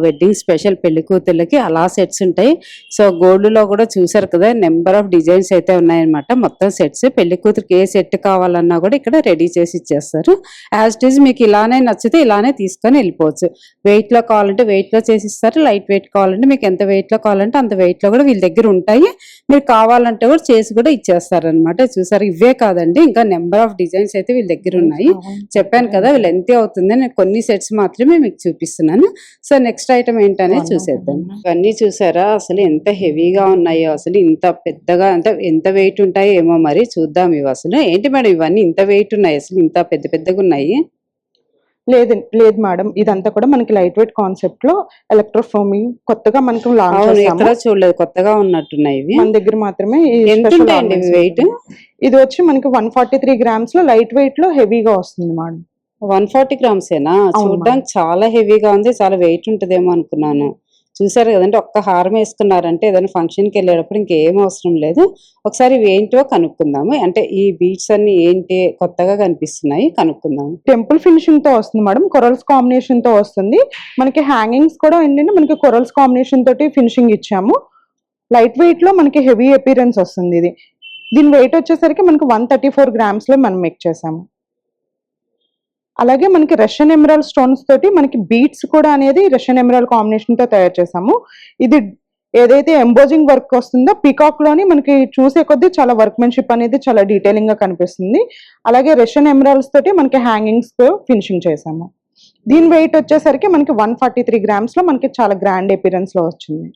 S2: వెడ్డింగ్ స్పెషల్ పెళ్లి కూతుర్లకి అలా సెట్స్ ఉంటాయి. సో గోల్డ్ లో కూడా చూసారు కదా, నెంబర్ ఆఫ్ డిజైన్స్ అయితే ఉన్నాయన్నమాట. మొత్తం సెట్స్ పెళ్లి కూతురికి ఏ సెట్ కావాలన్నా కూడా ఇక్కడ రెడీ చేసి ఇచ్చేస్తారు. యాజ్ ఇట్ ఈజ్ మీకు ఇలానే నచ్చితే ఇలానే తీసుకొని వెళ్ళిపోవచ్చు. వెయిట్ లో కావాలంటే వెయిట్ లో చేసి ఇస్తారు. లైట్ వెయిట్ కావాలంటే మీకు ఎంత వెయిట్ లో కావాలంటే అంత వెయిట్ లో కూడా వీళ్ళ దగ్గర ఉంటాయి. మీరు కావాలంటే కూడా చేసి కూడా ఇచ్చేస్తారు అనమాట. చూసారు, ఇవే కాదండి ఇంకా నెంబర్ ఆఫ్ డిజైన్స్ అయితే వీళ్ళ దగ్గర ఉన్నాయి. చెప్పాను కదా వీళ్ళు ఎంత అవుతుంది, నేను కొన్ని సెట్స్ మాత్రమే మీకు చూపిస్తున్నాను. సో నెక్స్ట్ ఐటమ్ ఏంటనేది చూసేద్దాం. ఇవన్నీ చూసారా అసలు ఎంత హెవీగా ఉన్నాయో, అసలు ఇంత పెద్దగా అంటే ఎంత వెయిట్ ఉంటాయో ఏమో మరి చూద్దాం. ఇవి అసలు ఏంటి మేడం ఇవన్నీ ఇంత వెయిట్ ఉన్నాయి, అసలు ఇంత పెద్ద పెద్దగా ఉన్నాయి?
S5: లేదు మేడం, ఇదంతా కూడా మనకి లైట్ వెయిట్ కాన్సెప్ట్ లో ఎలక్ట్రోఫోమింగ్ కొత్తగా మనకు
S2: ఎక్కడ చూడలేదు, కొత్తగా ఉన్నట్టున్నాయి ఇవి.
S5: మన దగ్గర మాత్రమే.
S2: వెయిట్
S5: ఇది వచ్చి మనకి 143 grams లో లైట్ వెయిట్ లో హెవీగా వస్తుంది మేడం.
S2: 140 grams ఏనా? చూడడానికి చాలా హెవీగా ఉంది, చాలా వెయిట్ ఉంటదేమో అనుకున్నాను. చూసారు కదండి, ఒక్క హారం వేసుకున్నారంటే ఏదైనా ఫంక్షన్కి వెళ్ళేటప్పుడు ఇంకేం అవసరం లేదు. ఒకసారి ఇవి ఏంటో కనుక్కుందాము, అంటే ఈ బీడ్స్ అన్ని ఏంటి కొత్తగా కనిపిస్తున్నాయి కనుక్కుందాము.
S5: టెంపుల్ ఫినిషింగ్ తో వస్తుంది మేడం, కొరల్స్ కాంబినేషన్ తో వస్తుంది. మనకి హ్యాంగింగ్స్ కూడా ఏంటంటే మనకి కొరల్స్ కాంబినేషన్ తోటి ఫినిషింగ్ ఇచ్చాము. లైట్ వెయిట్ లో మనకి హెవీ అపీరెన్స్ వస్తుంది. ఇది దీని వెయిట్ వచ్చేసరికి మనకి 134 grams లో మనం మేక్ చేసాము. అలాగే మనకి రష్యన్ ఎమరాల్డ్ స్టోన్స్ తోటి మనకి బీట్స్ కూడా అనేది రష్యన్ ఎమరాల్డ్ కాంబినేషన్ తో తయారు చేసాము. ఇది ఏదైతే ఎంబోజింగ్ వర్క్ వస్తుందో పీకాక్ లోని మనకి చూసే కొద్దీ చాలా వర్క్మెన్షిప్ అనేది చాలా డీటెయిలింగ్ గా కనిపిస్తుంది. అలాగే రష్యన్ ఎమరాల్డ్స్ తోటి మనకి హ్యాంగింగ్స్ ఫినిషింగ్ చేసాము. దీని వెయిట్ వచ్చేసరికి మనకి 143 grams లో మనకి చాలా గ్రాండ్ అపీరెన్స్ లో వచ్చింది.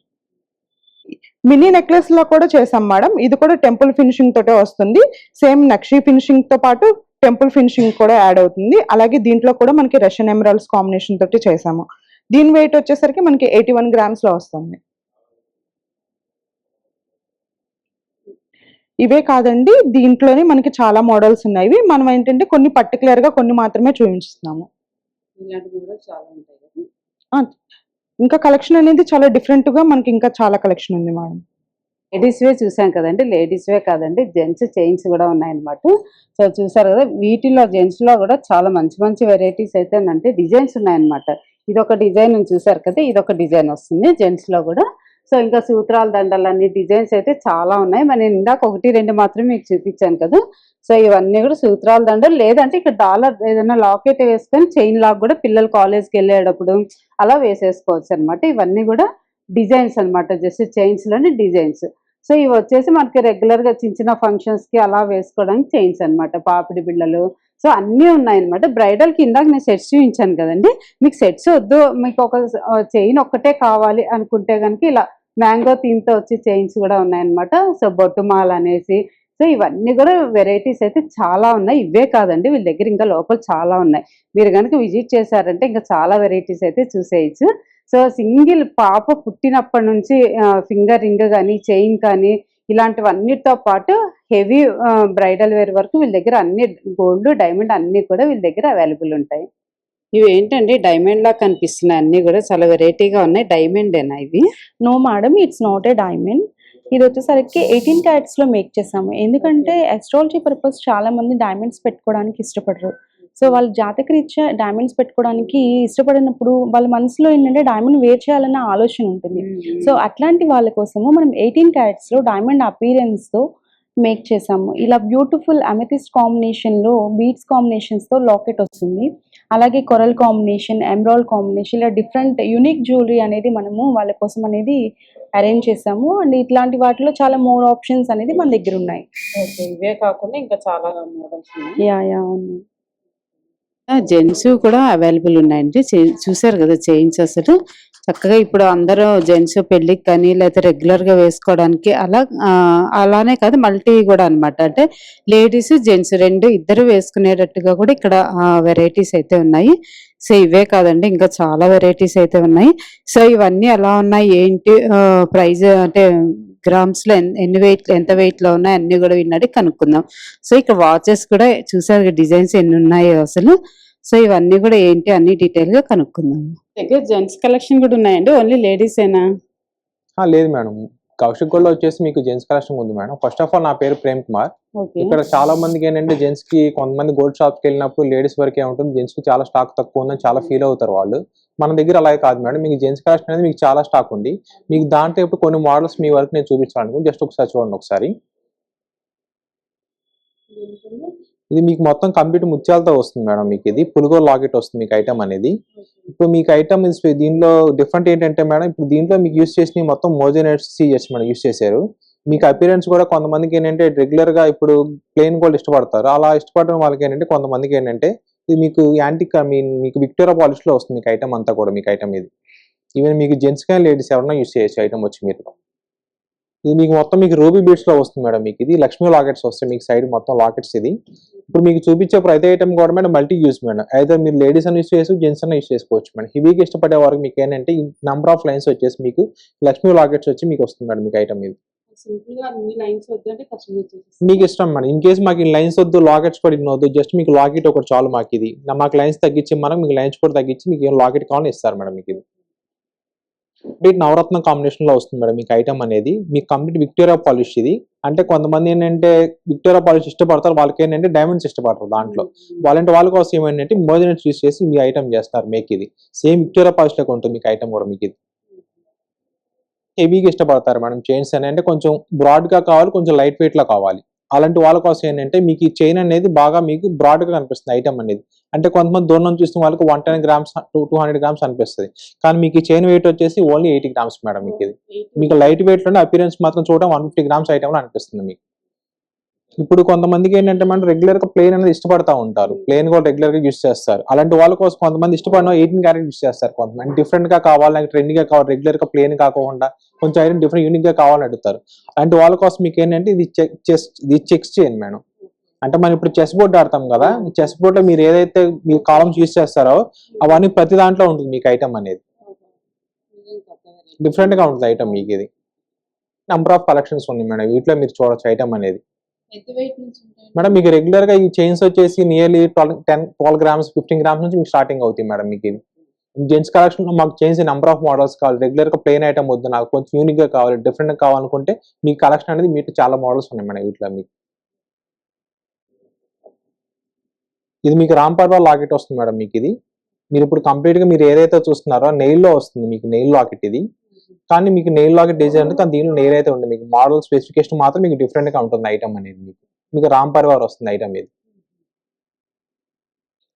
S5: మినీ నెక్లెస్ లో కూడా చేసాం మేడం. ఇది కూడా టెంపుల్ ఫినిషింగ్ తోటే వస్తుంది. సేమ్ నక్షి ఫినిషింగ్ తో పాటు టెంపుల్ ఫినిషింగ్ కూడా యాడ్ అవుతుంది. అలాగే దీంట్లో కూడా మనకి రష్యన్ ఎమరాల్డ్స్ కాంబినేషన్ తోటి చేసాము. దీని వెయిట్ వచ్చేసరికి మనకి 81 grams లో వస్తుంది. ఇవే కాదండి, దీంట్లోనే మనకి చాలా మోడల్స్ ఉన్నాయి. మనం ఏంటంటే కొన్ని పర్టికులర్ గా కొన్ని మాత్రమే చూపిస్తున్నాము.
S2: ఇలాంటివి కూడా చాలా ఉంటాయి కదా.
S5: ఇంకా కలెక్షన్ అనేది చాలా డిఫరెంట్ గా మనకి ఇంకా చాలా కలెక్షన్ ఉంది మేడం.
S2: లేడీస్ వే చూసాం కదండి, లేడీస్ వే కాదండి జెంట్స్ చైన్స్ కూడా ఉన్నాయన్నమాట. సో చూసారు కదా, వీటిలో జెంట్స్ లో కూడా చాలా మంచి మంచి వెరైటీస్ అయితే అంటే డిజైన్స్ ఉన్నాయన్నమాట. ఇది ఒక డిజైన్ చూసారు కదా, ఇది ఒక డిజైన్ వస్తుంది జెంట్స్ లో కూడా. సో ఇంకా సూత్రాల దండలు అన్ని డిజైన్స్ అయితే చాలా ఉన్నాయి. మరి నేను ఇందాక 1-2 మాత్రమే మీకు చూపించాను కదా. సో ఇవన్నీ కూడా సూత్రాల దండలు, లేదంటే ఇక్కడ డాలర్ ఏదైనా లాకెట్ వేసుకొని చైన్ లాక్ కూడా పిల్లలు కాలేజ్కి వెళ్ళేటప్పుడు అలా వేసేసుకోవచ్చు అనమాట. ఇవన్నీ కూడా డిజైన్స్ అనమాట, జస్ట్ చైన్స్ లోని డిజైన్స్. సో ఇవి వచ్చేసి మనకి రెగ్యులర్ గా చిన్న చిన్న ఫంక్షన్స్ కి అలా వేసుకోవడానికి చైన్స్ అనమాట, పాపిడి బిళ్ళలు. సో అన్నీ ఉన్నాయన్నమాట. బ్రైడల్ కి ఇందాక నేను సెట్స్ చూపించాను కదండి, మీకు సెట్స్ వద్దు, మీకు ఒక చైన్ ఒక్కటే కావాలి అనుకుంటే కనుక ఇలా మ్యాంగో థీమ్ తో వచ్చే చైన్స్ కూడా ఉన్నాయన్నమాట. సో బొట్టుమాల అనేసి, సో ఇవన్నీ కూడా వెరైటీస్ అయితే చాలా ఉన్నాయి. ఇవే కాదండి, వీళ్ళ దగ్గర ఇంకా లోపల చాలా ఉన్నాయి. మీరు కనుక విజిట్ చేశారంటే ఇంకా చాలా వెరైటీస్ అయితే చూసేయచ్చు. సో సింగిల్ పాప పుట్టినప్పటి నుంచి ఫింగర్ రింగ్ కానీ చైన్ కానీ ఇలాంటివన్నిటితో పాటు హెవీ బ్రైడల్ వేర్ వరకు వీళ్ళ దగ్గర అన్ని గోల్డ్ డైమండ్ అన్ని కూడా వీళ్ళ దగ్గర అవైలబుల్ ఉంటాయి. ఇవి ఏంటండి డైమండ్ లా కనిపిస్తున్నాయి, అన్ని కూడా చాలా వెరైటీగా ఉన్నాయి. డైమండేనా ఇవి?
S4: No madam, it's not a diamond. ఇది వచ్చేసరికి 18 carats లో మేక్ చేసాము. ఎందుకంటే అస్ట్రాలజీ పర్పస్ చాలా మంది డైమండ్స్ పెట్టుకోవడానికి ఇష్టపడరు. సో వాళ్ళ జాతక రీత్యా డైమండ్స్ పెట్టుకోవడానికి ఇష్టపడినప్పుడు వాళ్ళ మనసులో ఏంటంటే డైమండ్ వేర్ చేయాలన్న ఆలోచన ఉంటుంది. సో అట్లాంటి వాళ్ళ కోసము మనం 18 carats లో డైమండ్ అపీరెన్స్ తో మేక్ చేసాము. ఇలా బ్యూటిఫుల్ అమెథిస్ట్ కాంబినేషన్ లో బీడ్స్ కాంబినేషన్స్ తో లాకెట్ వస్తుంది. అలాగే కొరల్ కాంబినేషన్, ఎమరాల్డ్ కాంబినేషన్, ఇలా డిఫరెంట్ యూనిక్ జ్యువెలరీ అనేది మనము వాళ్ళ కోసం అనేది అరేంజ్ చేసాము. అండ్ ఇట్లాంటి వాటిలో చాలా మోర్ ఆప్షన్స్ అనేది మన దగ్గర ఉన్నాయి.
S2: ఇవే కాకుండా ఇంకా చాలా మోడల్స్ ఉన్నాయి.
S4: యా అవును.
S2: జెంట్స్ కూడా అవైలబుల్ ఉన్నాయండి. చూసారు కదా చైన్స్, అసలు చక్కగా ఇప్పుడు అందరూ జెంట్స్ పెళ్లికి కానీ లేకపోతే రెగ్యులర్ గా వేసుకోవడానికి అలా అలానే కాదు మల్టీ కూడా అన్నమాట. అంటే లేడీస్ జెంట్స్ ఇద్దరు వేసుకునేటట్టుగా కూడా ఇక్కడ వెరైటీస్ అయితే ఉన్నాయి. సో ఇవే కాదండి ఇంకా చాలా వెరైటీస్ అయితే ఉన్నాయి. సో ఇవన్నీ ఎలా ఉన్నాయి ఏంటి ప్రైస్ అంటే గ్రామ్స్ లో ఎంత వెయిట్ లో ఉన్నాయి అన్ని కూడా విన్నది కనుక్కుందాం. సో ఇక్కడ వాచెస్ కూడా చూసారు డిజైన్స్ ఎన్ని ఉన్నాయో అసలు. సో ఇవన్నీ కూడా ఏంటి అన్ని డీటెయిల్ గా కనుక్కుందాం. దగ్గర జెంట్స్ కలెక్షన్ కూడా ఉన్నాయండి, ఓన్లీ లేడీస్ ఏనా?
S6: లేదు మేడం, కౌశిక్ గోల్డ్ వచ్చేసి మీకు జెంట్స్ కలెక్షన్ ఉంది మేడం. ఫస్ట్ ఆఫ్ ఆల్ నా పేరు ప్రేమ్ కుమార్. ఇక్కడ చాలా మందికి ఏంటంటే జెంట్స్ కి కొంతమంది గోల్డ్ షాప్కి వెళ్ళినప్పుడు లేడీస్ వరకే ఉంటుంది, జెంట్స్ కి చాలా స్టాక్ తక్కువ ఉందని చాలా ఫీల్ అవుతారు వాళ్ళు. మన దగ్గర అలాగే కాదు మేడం, మీకు జెంట్స్ కలెక్షన్ అనేది మీకు చాలా స్టాక్ ఉంది. మీకు దాంట్లో ఇప్పుడు కొన్ని మోడల్స్ మీ వరకు నేను చూపించాను, జస్ట్ ఒకసారి చూడండి ఒకసారి. ఇది మీకు మొత్తం కంప్లీట్ ముత్యాలతో వస్తుంది మేడం. మీకు ఇది పులుగో లాకెట్ వస్తుంది మీకు ఐటమ్ అనేది. ఇప్పుడు మీకు ఐటమ్ దీంట్లో డిఫరెంట్ ఏంటంటే మేడం, ఇప్పుడు దీంట్లో మీకు యూస్ చేసిన మొత్తం మోజోనైట్స్ సీజెస్ మేడం యూస్ చేశారు. మీకు అపీరెన్స్ కూడా కొంతమందికి ఏంటంటే రెగ్యులర్ గా ఇప్పుడు ప్లెయిన్ గోల్డ్ ఇష్టపడతారు, అలా ఇష్టపడడం వాళ్ళకి ఏంటంటే కొంతమందికి ఏంటంటే ఇది మీకు యాంటిక్ మీకు విక్టోరియా పాలిష్ లో వస్తుంది మీకు ఐటమ్ అంతా కూడా. మీకు ఐటమ్ ఇది ఈవెన్ మీకు జెంట్స్ కానీ లేడీస్ ఎవరైనా యూస్ చేయొచ్చు ఐటమ్ వచ్చి మీరు. ఇది మీకు మొత్తం మీకు రూబీ బీడ్స్ లో వస్తుంది మేడం. మీకు ఇది లక్ష్మీ లాకెట్స్ వస్తాయి మీకు సైడ్ మొత్తం లాకెట్స్. ఇది ఇప్పుడు మీకు చూపించే ప్రతి ఐటమ్ కూడా మేడం మల్టీ యూస్ మేడం. అయితే మీరు లేడీస్ అని యూస్ చేసుకోవచ్చు, జెంట్స్ అని యూస్ చేసుకోవచ్చు మేడం. హెవీగా ఇష్టపడే వారికి మీకు ఏంటంటే ఈ నంబర్ ఆఫ్ లైన్స్ వచ్చేసి మీకు లక్ష్మీ లాకెట్స్ వచ్చి మీకు వస్తుంది మేడం మీకు ఐటమ్ ఇది. మీకు ఇష్టం మేడం. ఇన్ కేసు మాకు లైన్స్ వద్దు, లాకెట్స్ కూడా ఇన్ని వద్దు, జస్ట్ మీకు లాకెట్ ఒకటి చాలు మాకు. ఇది మాకు లైన్స్ తగ్గించి మనకు మీకు లైన్స్ కూడా తగ్గించి మీకు ఏం లాకెట్ కావాలని ఇస్తారు మేడం మీకు ఇది. కంప్లీట్ నవరత్న కాంబినేషన్ లో వస్తుంది మేడం మీకు ఐటమ్ అనేది. మీకు కంప్లీట్ విక్టోరియా పాలిష్ ఇది. అంటే కొంతమంది ఏంటంటే విక్టోరియా పాలిష్ ఇష్టపడతారు, వాళ్ళకి ఏంటంటే డైమండ్స్ ఇష్టపడతారు దాంట్లో. వాళ్ళ కోసం ఏమంటే మోజనెట్స్ యూస్ చేసి మీ ఐటమ్ చేస్తారు మేక్ ఇది. సేమ్ విక్టోరియా పాలిష్ లాగా ఉంటుంది మీకు ఐటమ్ కూడా. మీకు ఇది హెవీగా ఇష్టపడతారు మేడం చైన్స్ అని, అంటే కొంచెం బ్రాడ్ గా కావాలి, కొంచెం లైట్ వెయిట్ లా కావాలి. అలాంటి వాళ్ళ కోసం ఏంటంటే మీకు ఈ చైన్ అనేది బాగా మీకు బ్రాడ్ గా కనిపిస్తుంది ఐటమ్ అనేది. అంటే కొంతమంది దూరం నుంచి చూసిన వాళ్ళకి 110 గ్రామ్స్ 200 గ్రామ్స్ అనిపిస్తుంది, కానీ మీకు ఈ చైన్ వెయిట్ వచ్చేసి ఓన్లీ 80 గ్రామ్స్ మేడం. మీకు ఇది మీకు లైట్ వెయిట్ లోనే అపిరెన్స్ మాత్రం చూడడం 150 గ్రామ్స్ ఐటమ్ లో అనిపిస్తుంది మీకు. ఇప్పుడు కొంతమందికి ఏంటంటే మనం రెగ్యులర్ గా ప్లేన్ అనేది ఇష్టపడతా ఉంటారు, ప్లేన్ కూడా రెగ్యులర్ గా యూస్ చేస్తారు. అలాంటి వాళ్ళ కోసం కొంతమంది ఇష్టపడిన 18 క్యారెట్ యూస్ చేస్తారు. కొంతమంది డిఫరెంట్ గా కావాలి, ట్రెండ్ గా కావాలి, రెగ్యులర్ గా ప్లేన్ కాకుండా కొంచెం ఐటమ్ డిఫరెంట్ యూనిక్ గా కావాలని అడుగుతారు. అలాంటి వాళ్ళ కోసం మీకు ఏంటంటే ఇది చెక్స్ చైన్ మేడం. అంటే మనం ఇప్పుడు చెస్ బోర్డ్ ఆడతాం కదా, చెస్ బోర్డ్ లో మీరు ఏదైతే మీరు కాలమ్స్ యూస్ చేస్తారో అవన్నీ ప్రతి దాంట్లో ఉంటుంది మీకు ఐటమ్ అనేది. డిఫరెంట్ గా ఉంటుంది ఐటమ్ మీకు ఇది. నెంబర్ ఆఫ్ కలెక్షన్స్ ఉన్నాయి మేడం వీటిలో, మీరు చూడొచ్చు ఐటమ్ అనేది. మేడం మీకు రెగ్యులర్ గా ఈ చైన్స్ వచ్చేసి నియర్లీ 12 గ్రామ్స్ 15 గ్రామ్స్ నుంచి మీకు స్టార్టింగ్ అవుతాయి మేడం. మీకు ఇది జెంట్స్ కలెక్షన్ లో మాకు చైన్స్ నెంబర్ ఆఫ్ మోడల్స్ కావాలి. రెగ్యులర్ గా ప్లేన్ ఐటమ్ వద్దు, నాకు కొంచెం యూనిక్ గా కావాలి, డిఫరెంట్ గా కావాలనుకుంటే మీ కలెక్షన్ అనేది మీకు చాలా మోడల్స్ ఉన్నాయి మేడం వీటిలో. మీకు ఇది మీకు రాంపర్వా లాకెట్ వస్తుంది మేడం. మీకు ఇది మీరు ఇప్పుడు కంప్లీట్ గా మీరు ఏదైతే చూస్తున్నారో నెయిల్ లో వస్తుంది మీకు నెయిల్ లాకెట్ ఇది. కానీ మీకు నెయిల్ లాకెట్ డిజైన్ అంటే దీనిలో నెయిల్ అయితే ఉంది, మీకు మోడల్ స్పెసిఫికేషన్ మాత్రం మీకు డిఫరెంట్ గా ఉంటుంది ఐటమ్ అనేది. మీకు రాంపర్వా వస్తుంది ఐటమ్ ఇది.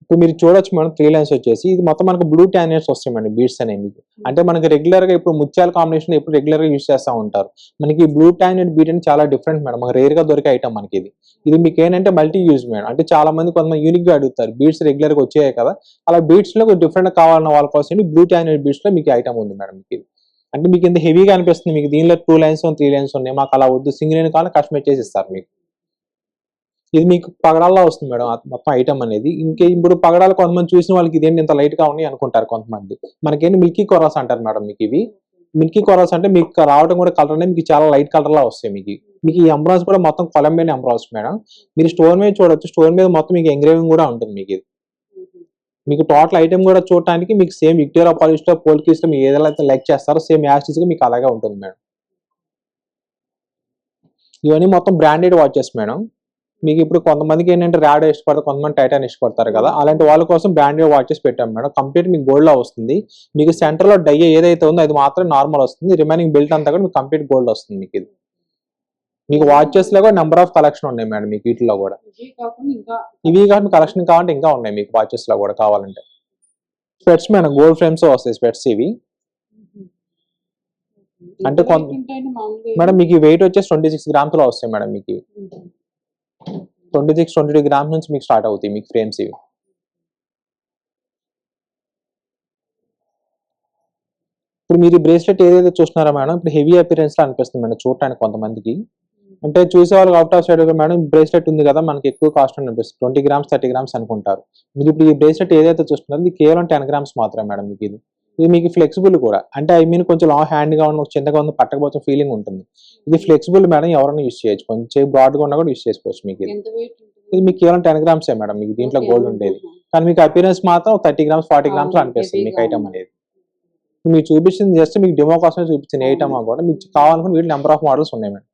S6: ఇప్పుడు మీరు చూడొచ్చు మేడం 3 లైన్స్ వచ్చేసి ఇది మొత్తం మనకు బ్లూ ట్యానెట్స్ వస్తాయి మేడం బీడ్స్ అనేవి మీకు. అంటే మనకి రెగ్యులర్ గా ఇప్పుడు ముత్యాల కాంబినేషన్ ఇప్పుడు రెగ్యులర్ గా యూస్ చేస్తూ ఉంటారు. మనకి బ్లూ ట్యానెట్ బీడ్ అంటే చాలా డిఫరెంట్ మేడం, మనకి రేర్ గా దొరికే ఐటమ్ మనకి ఇది. ఇది మీకు ఏంటంటే మల్టీ యూజ్ మేడం. అంటే చాలా మంది కొంతమంది యూనిక్ గా అడుగుతారు, బీడ్స్ రెగ్యులర్ గా వచ్చాయి కదా, అలా బీడ్స్ లో కొంచెం డిఫరెంట్ గా కావాలన్న వాళ్ళ కోసం బ్లూ ట్యానెట్ బీడ్స్ లో మీకు ఐటమ్ ఉంది మేడం. మీకు ఇది అంటే మీకు ఇంత హెవీగా అనిపిస్తుంది, మీకు దీనిలో 2 లైన్స్ 3 లైన్స్ ఉన్నాయి, మాకు అలా వద్దు సింగిల్ లైన్ కావాలి కస్టమైజ్ చేసి ఇస్తారు మీకు. ఇది మీకు పగడాల్లో వస్తుంది మేడం మొత్తం ఐటమ్ అనేది. ఇంకే ఇప్పుడు పగడాలు కొంతమంది చూసిన వాళ్ళకి ఇదేంటి ఇంత లైట్ గా ఉన్నాయి అనుకుంటారు కొంతమంది. మనకేంటి మిల్కీ కొరాస్ అంటారు మేడం మీకు ఇవి. మిల్కీ కొరాస్ అంటే మీకు రావడం కూడా కలర్ అనేది మీకు చాలా లైట్ కలర్ లా వస్తాయి మీకు. మీకు ఈ ఎంబ్రాయిడరీస్ కూడా మొత్తం కొలంబియన్ ఎంబ్రాయిడరీస్ మేడం. మీరు స్టోర్ మీద చూడొచ్చు, స్టోర్ మీద మొత్తం మీకు ఎంగ్రేవింగ్ కూడా ఉంటుంది మీకు ఇది. మీకు టోటల్ ఐటమ్ కూడా చూడటానికి మీకు సేమ్ విక్టోరియా పాలిష్ లో పోల్కీస్ లో మీరు ఏదైతే లైక్ చేస్తారో సేమ్ యాస్టిస్ గా మీకు అలాగే ఉంటుంది మేడం. ఇవన్నీ మొత్తం బ్రాండెడ్ వాచెస్ మేడం. మీకు ఇప్పుడు కొంతమందికి ఏంటంటే ర్యాడ్ ఇష్టపడతారు, కొంతమంది టైటాన్ ఇష్టపడతారు కదా, అలాంటి వాళ్ళ కోసం బ్రాండెడ్ వాచెస్ పెట్టాం మేడం. కంప్లీట్ మీకు గోల్డ్ లో వస్తుంది. మీకు సెంటర్ లో డై ఏదైతే ఉందో అది మాత్రం నార్మల్ వస్తుంది, రిమైనింగ్ బిల్ట్ అంతా కూడా మీకు కంప్లీట్ గోల్డ్ వస్తుంది మీకు ఇది. మీకు వాచెస్ లో కూడా నెంబర్ ఆఫ్ కలెక్షన్ ఉన్నాయి మేడం మీకు వీటిలో కూడా. ఇవి కాకుండా కలెక్షన్ కావాలంటే ఇంకా ఉన్నాయి మీకు వాచెస్ లో కూడా కావాలంటే. స్పెట్స్ మేడం గోల్డ్ ఫ్రేమ్స్ వస్తాయి స్పెట్స్ ఇవి. అంటే మేడం మీకు వెయిట్ వచ్చేసి 26 గ్రామ్స్ లో వస్తాయి మేడం. మీకు 22 గ్రామ్స్ నుంచి మీకు స్టార్ట్ అవుతాయి మీకు ఫ్రేమ్స్ ఇవి. ఇప్పుడు మీరు బ్రేస్లెట్ ఏదైతే చూస్తున్నారో మేడం ఇప్పుడు హెవీ అపిరెన్స్ లా అనిపిస్తుంది మేడం చూడటానికి కొంతమందికి. అంటే చూసే వాళ్ళకి out of side madam bracelet ఉంది కదా మనకి ఎక్కువ కాస్ట్ అనిపిస్తుంది, 20 గ్రామ్స్ 30 గ్రామ్స్ అనుకుంటారు. మీరు ఇప్పుడు ఈ బ్రేస్లెట్ ఏదైతే చూస్తున్నారో ఇది కేవలం 10 గ్రామ్స్ మాత్రమే మేడం మీకు ఇది. ఇది మీకు ఫ్లెక్సిబుల్ కూడా, అంటే ఐ మీన్ కొంచెం లాంగ్ హ్యాండ్ గా ఉన్న చిన్నగా ఉంది పట్టకపోతే ఫీలింగ్ ఉంటుంది. ఇది ఫ్లెక్సిబుల్ మేడం, ఎవరైనా యూస్ చేయొచ్చు, కొంచెం బ్రాడ్ గా ఉన్నా కూడా యూస్ చేసుకోవచ్చు మీకు ఇది. ఇది మీకు కేవలం 10 గ్రామ్సే మేడం మీకు దీంట్లో గోల్డ్ ఉండేది. కానీ మీకు అపిరెన్స్ మాత్రం 30 గ్రామ్స్ 40 గ్రామ్స్ అనిపిస్తుంది మీకు ఐటమ్ అనేది. మీకు చూపించింది జస్ట్ మీకు డెమో కోసమే చూపించిన ఐటమ్ కూడా, మీకు కావాలనుకుని వీటి నెంబర్ ఆఫ్ మోడల్స్ ఉన్నాయి మేడం.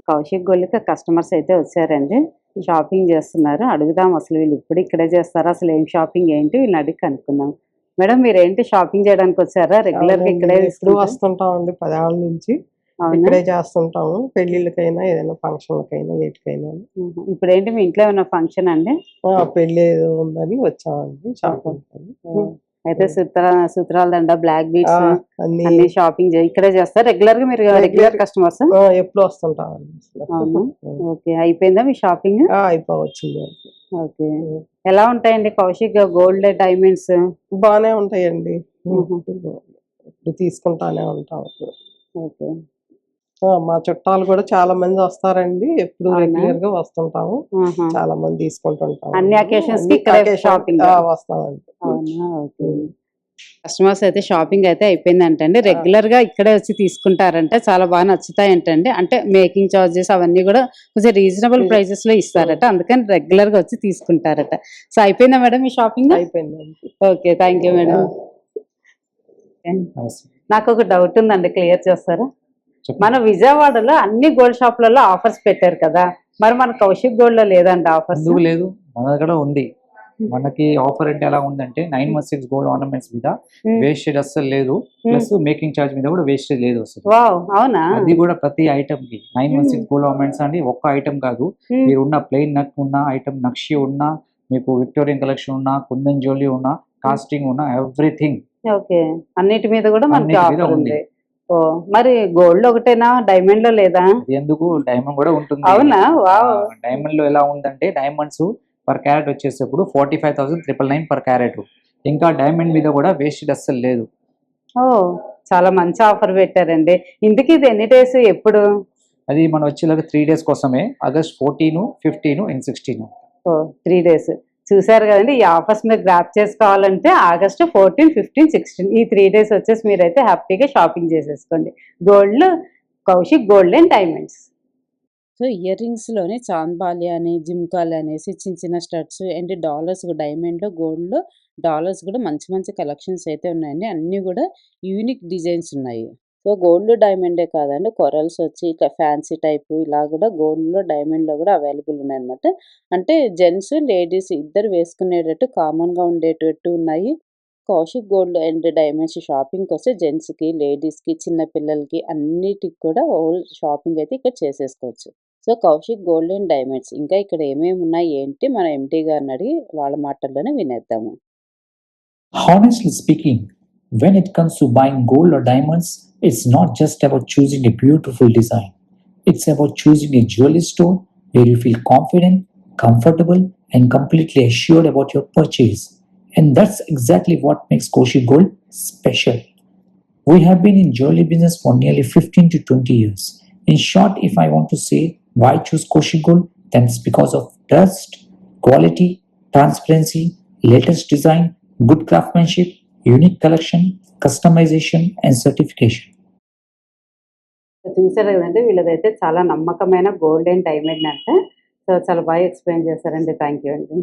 S2: కౌశిక్ గోల్డ్కి కస్టమర్స్ అయితే వచ్చారండి, షాపింగ్ చేస్తున్నారు. అడుగుదాం అసలు వీళ్ళు ఇప్పుడు ఇక్కడే చేస్తారా, అసలు ఏం షాపింగ్ ఏంటి వీళ్ళని అడిగి కనుక్కుందాం. మేడం మీరు ఏంటి షాపింగ్ చేయడానికి వచ్చారా? రెగ్యులర్ గా ఇక్కడే
S7: ఇప్పుడు వస్తుంటామండి 10 ఏళ్ళ నుంచి ఇక్కడే చేస్తుంటాము, పెళ్లిళ్ళకైనా ఏదైనా ఫంక్షన్లకైనా ఏటికైనా.
S2: ఇప్పుడు ఏంటి మీ ఇంట్లో ఏమైనా ఫంక్షన్ అండి?
S7: పెళ్లి ఏదో ఉందని వచ్చామండి షాపింగ్.
S2: అయితే సూత్రాల దండ బ్లాక్ బీడ్స్ అన్ని షాపింగ్ ఇక్కడే చేస్తారు. రెగ్యులర్ గా మీరు రెగ్యులర్ కస్టమర్స్
S7: ఎప్పుడు వస్తుంటామండి.
S2: ఓకే అయిపోయిందా మీ షాపింగ్?
S7: అయిపోవచ్చింది.
S2: ఓకే ఎలా ఉంటాయండి కౌశిక్ గోల్డ్ డైమండ్స్?
S7: బాగానే ఉంటాయండి, ఇప్పుడు తీసుకుంటానే ఉంటాం.
S2: ఓకే
S7: మా చుట్టాలు కూడా చాలా మంది వస్తారండి, ఎప్పుడు రెగ్యులర్ గా వస్తుంటాము, చాలా మంది తీసుకుంటుంటాము.
S2: అన్ని అకేషన్స్ కి షాపింగ్
S7: వస్తామండి.
S2: అవునా ఓకే. కస్టమర్స్ అయితే షాపింగ్ అయితే అయిపోయిందంటండి, రెగ్యులర్ గా ఇక్కడే వచ్చి తీసుకుంటారంటే చాలా బాగా నచ్చుతాయంటండి. అంటే మేకింగ్ చార్జెస్ అవన్నీ కూడా కొంచెం రీజనబుల్ ప్రైసెస్ లో ఇస్తారట, అందుకని రెగ్యులర్ గా వచ్చి తీసుకుంటారట. సో అయిపోయిందా మేడం ఈ షాపింగ్?
S7: అయిపోయిందండి.
S2: Okay thank you madam. నాకు ఒక డౌట్ ఉందండి, క్లియర్ చేస్తారా?
S3: చెప్పండి.
S2: మన విజయవాడలో అన్ని గోల్డ్ షాప్లలో ఆఫర్స్ పెట్టారు కదా, మరి మన కౌశిక్ గోల్డ్ లో లేదండి ఆఫర్స్?
S3: ఎందుకు లేదు, మన దగ్గర ఉంది. మనకి ఆఫర్ అంటే ఎలా ఉందంటే 916 గోల్డ్ ఆర్నమెంట్స్ మీద వేస్టేజ్ అస్సలు లేదు, ప్లస్ మేకింగ్ ఛార్జ్ మీద కూడా వేస్టేజ్ లేదు అసలు.
S2: వావ్, అవునా?
S3: అది కూడా ప్రతి ఐటమ్ కి 916 గోల్డ్ ఆర్నమెంట్స్ అండి. ఒక్క ఐటమ్ కాదు, మీరు ఉన్న ప్లెయిన్ నక్ ఉన్న ఐటమ్, నక్షి ఉన్న, మీకు విక్టోరియన్ కలెక్షన్ ఉన్న, కుందన్ జ్యువెలరీ ఉన్న, కాస్టింగ్ ఉన్న, ఎవ్రీథింగ్
S2: ఓకే, అన్నిటి మీద కూడా మనకి
S3: అన్నిటి మీద
S2: ఆఫర్
S3: ఉంది.
S2: ఉంది. ఓ, మరి గోల్డ్ ఒకటేనా, డైమండ్ లో లేదా?
S3: అది ఎందుకు, డైమండ్ కూడా ఉంటుంది.
S2: అవునా? వావ్.
S3: డైమండ్ లో ఎలా ఉందంటే డైమండ్స్ పర్ క్యారెట్ వచ్చేటప్పుడు 45,999 పర్ క్యారెట్. ఇంకా డైమండ్ మీద కూడా వేస్టేజ్ అస్సలు లేదు.
S2: ఓ, చాలా మంచి ఆఫర్ పెట్టారండి. ఇంతకీ ఇది ఎన్ని డేస్, ఎప్పుడు?
S3: అది మనం వచ్చేలాగా 3 days కోసమే, ఆగస్ట్ 14, 15 అండ్ 16.
S2: Oh, 3 days. చూసారు కదండి, ఈ ఆఫర్స్ మీరు గ్రాప్ చేసుకోవాలంటే ఆగస్టు 14, 15, 16 ఈ 3 days వచ్చేసి మీరైతే హ్యాపీగా షాపింగ్ చేసేసుకోండి. Gold, Kaushik gold and diamonds. So ear రింగ్స్లోనే చాంద్బాలి అని, జిమ్కాలు అనేసి చిన్న చిన్న స్టడ్స్ అండ్ డాలర్స్, డైమండ్లో గోల్డ్లో డాలర్స్ కూడా మంచి మంచి కలెక్షన్స్ అయితే ఉన్నాయండి. అన్నీ కూడా యూనిక్ డిజైన్స్ ఉన్నాయి. సో గోల్డ్ డైమండే కాదండి, కొరల్స్ వచ్చి ఇట్లా ఫ్యాన్సీ టైపు ఇలా కూడా గోల్డ్లో డైమండ్లో కూడా అవైలబుల్ ఉన్నాయి అనమాట. అంటే జెంట్స్ లేడీస్ ఇద్దరు వేసుకునేటట్టు కామన్గా ఉండేటట్టు ఉన్నాయి. కౌశిక్ గోల్డ్ అండ్ డైమండ్స్ షాపింగ్కి వస్తే జెంట్స్కి, లేడీస్కి, చిన్న పిల్లలకి అన్నిటికి కూడా హోల్ షాపింగ్ అయితే ఇక్కడ చేసేసుకోవచ్చు. So Kaushik gold and diamonds ఇంకా ఇక్కడ ఏమేమి ఉన్నాయి ఏంటి మన ఎంటీ గారిని అడిగి వాళ్ళ మాటల్లోనే వినేద్దాము.
S8: Honestly speaking, when it comes to buying gold or diamonds, it's not just about choosing a beautiful design. It's about choosing a jewelry store where you feel confident, comfortable, and completely assured about your purchase. And that's exactly what makes Kaushik Gold special. We have been in jewelry business for nearly 15 to 20 years. In short, if I want to say why choose Kaushik Gold, then it's because of trust, quality, transparency, latest design, good craftsmanship, unique collection, customization, and certification.
S2: చూసారు కదండి, వీళ్ళదైతే చాలా నమ్మకమైన gold and diamond అంటే. So చాలా బాగా explain చేశారండి. Thank you అండి.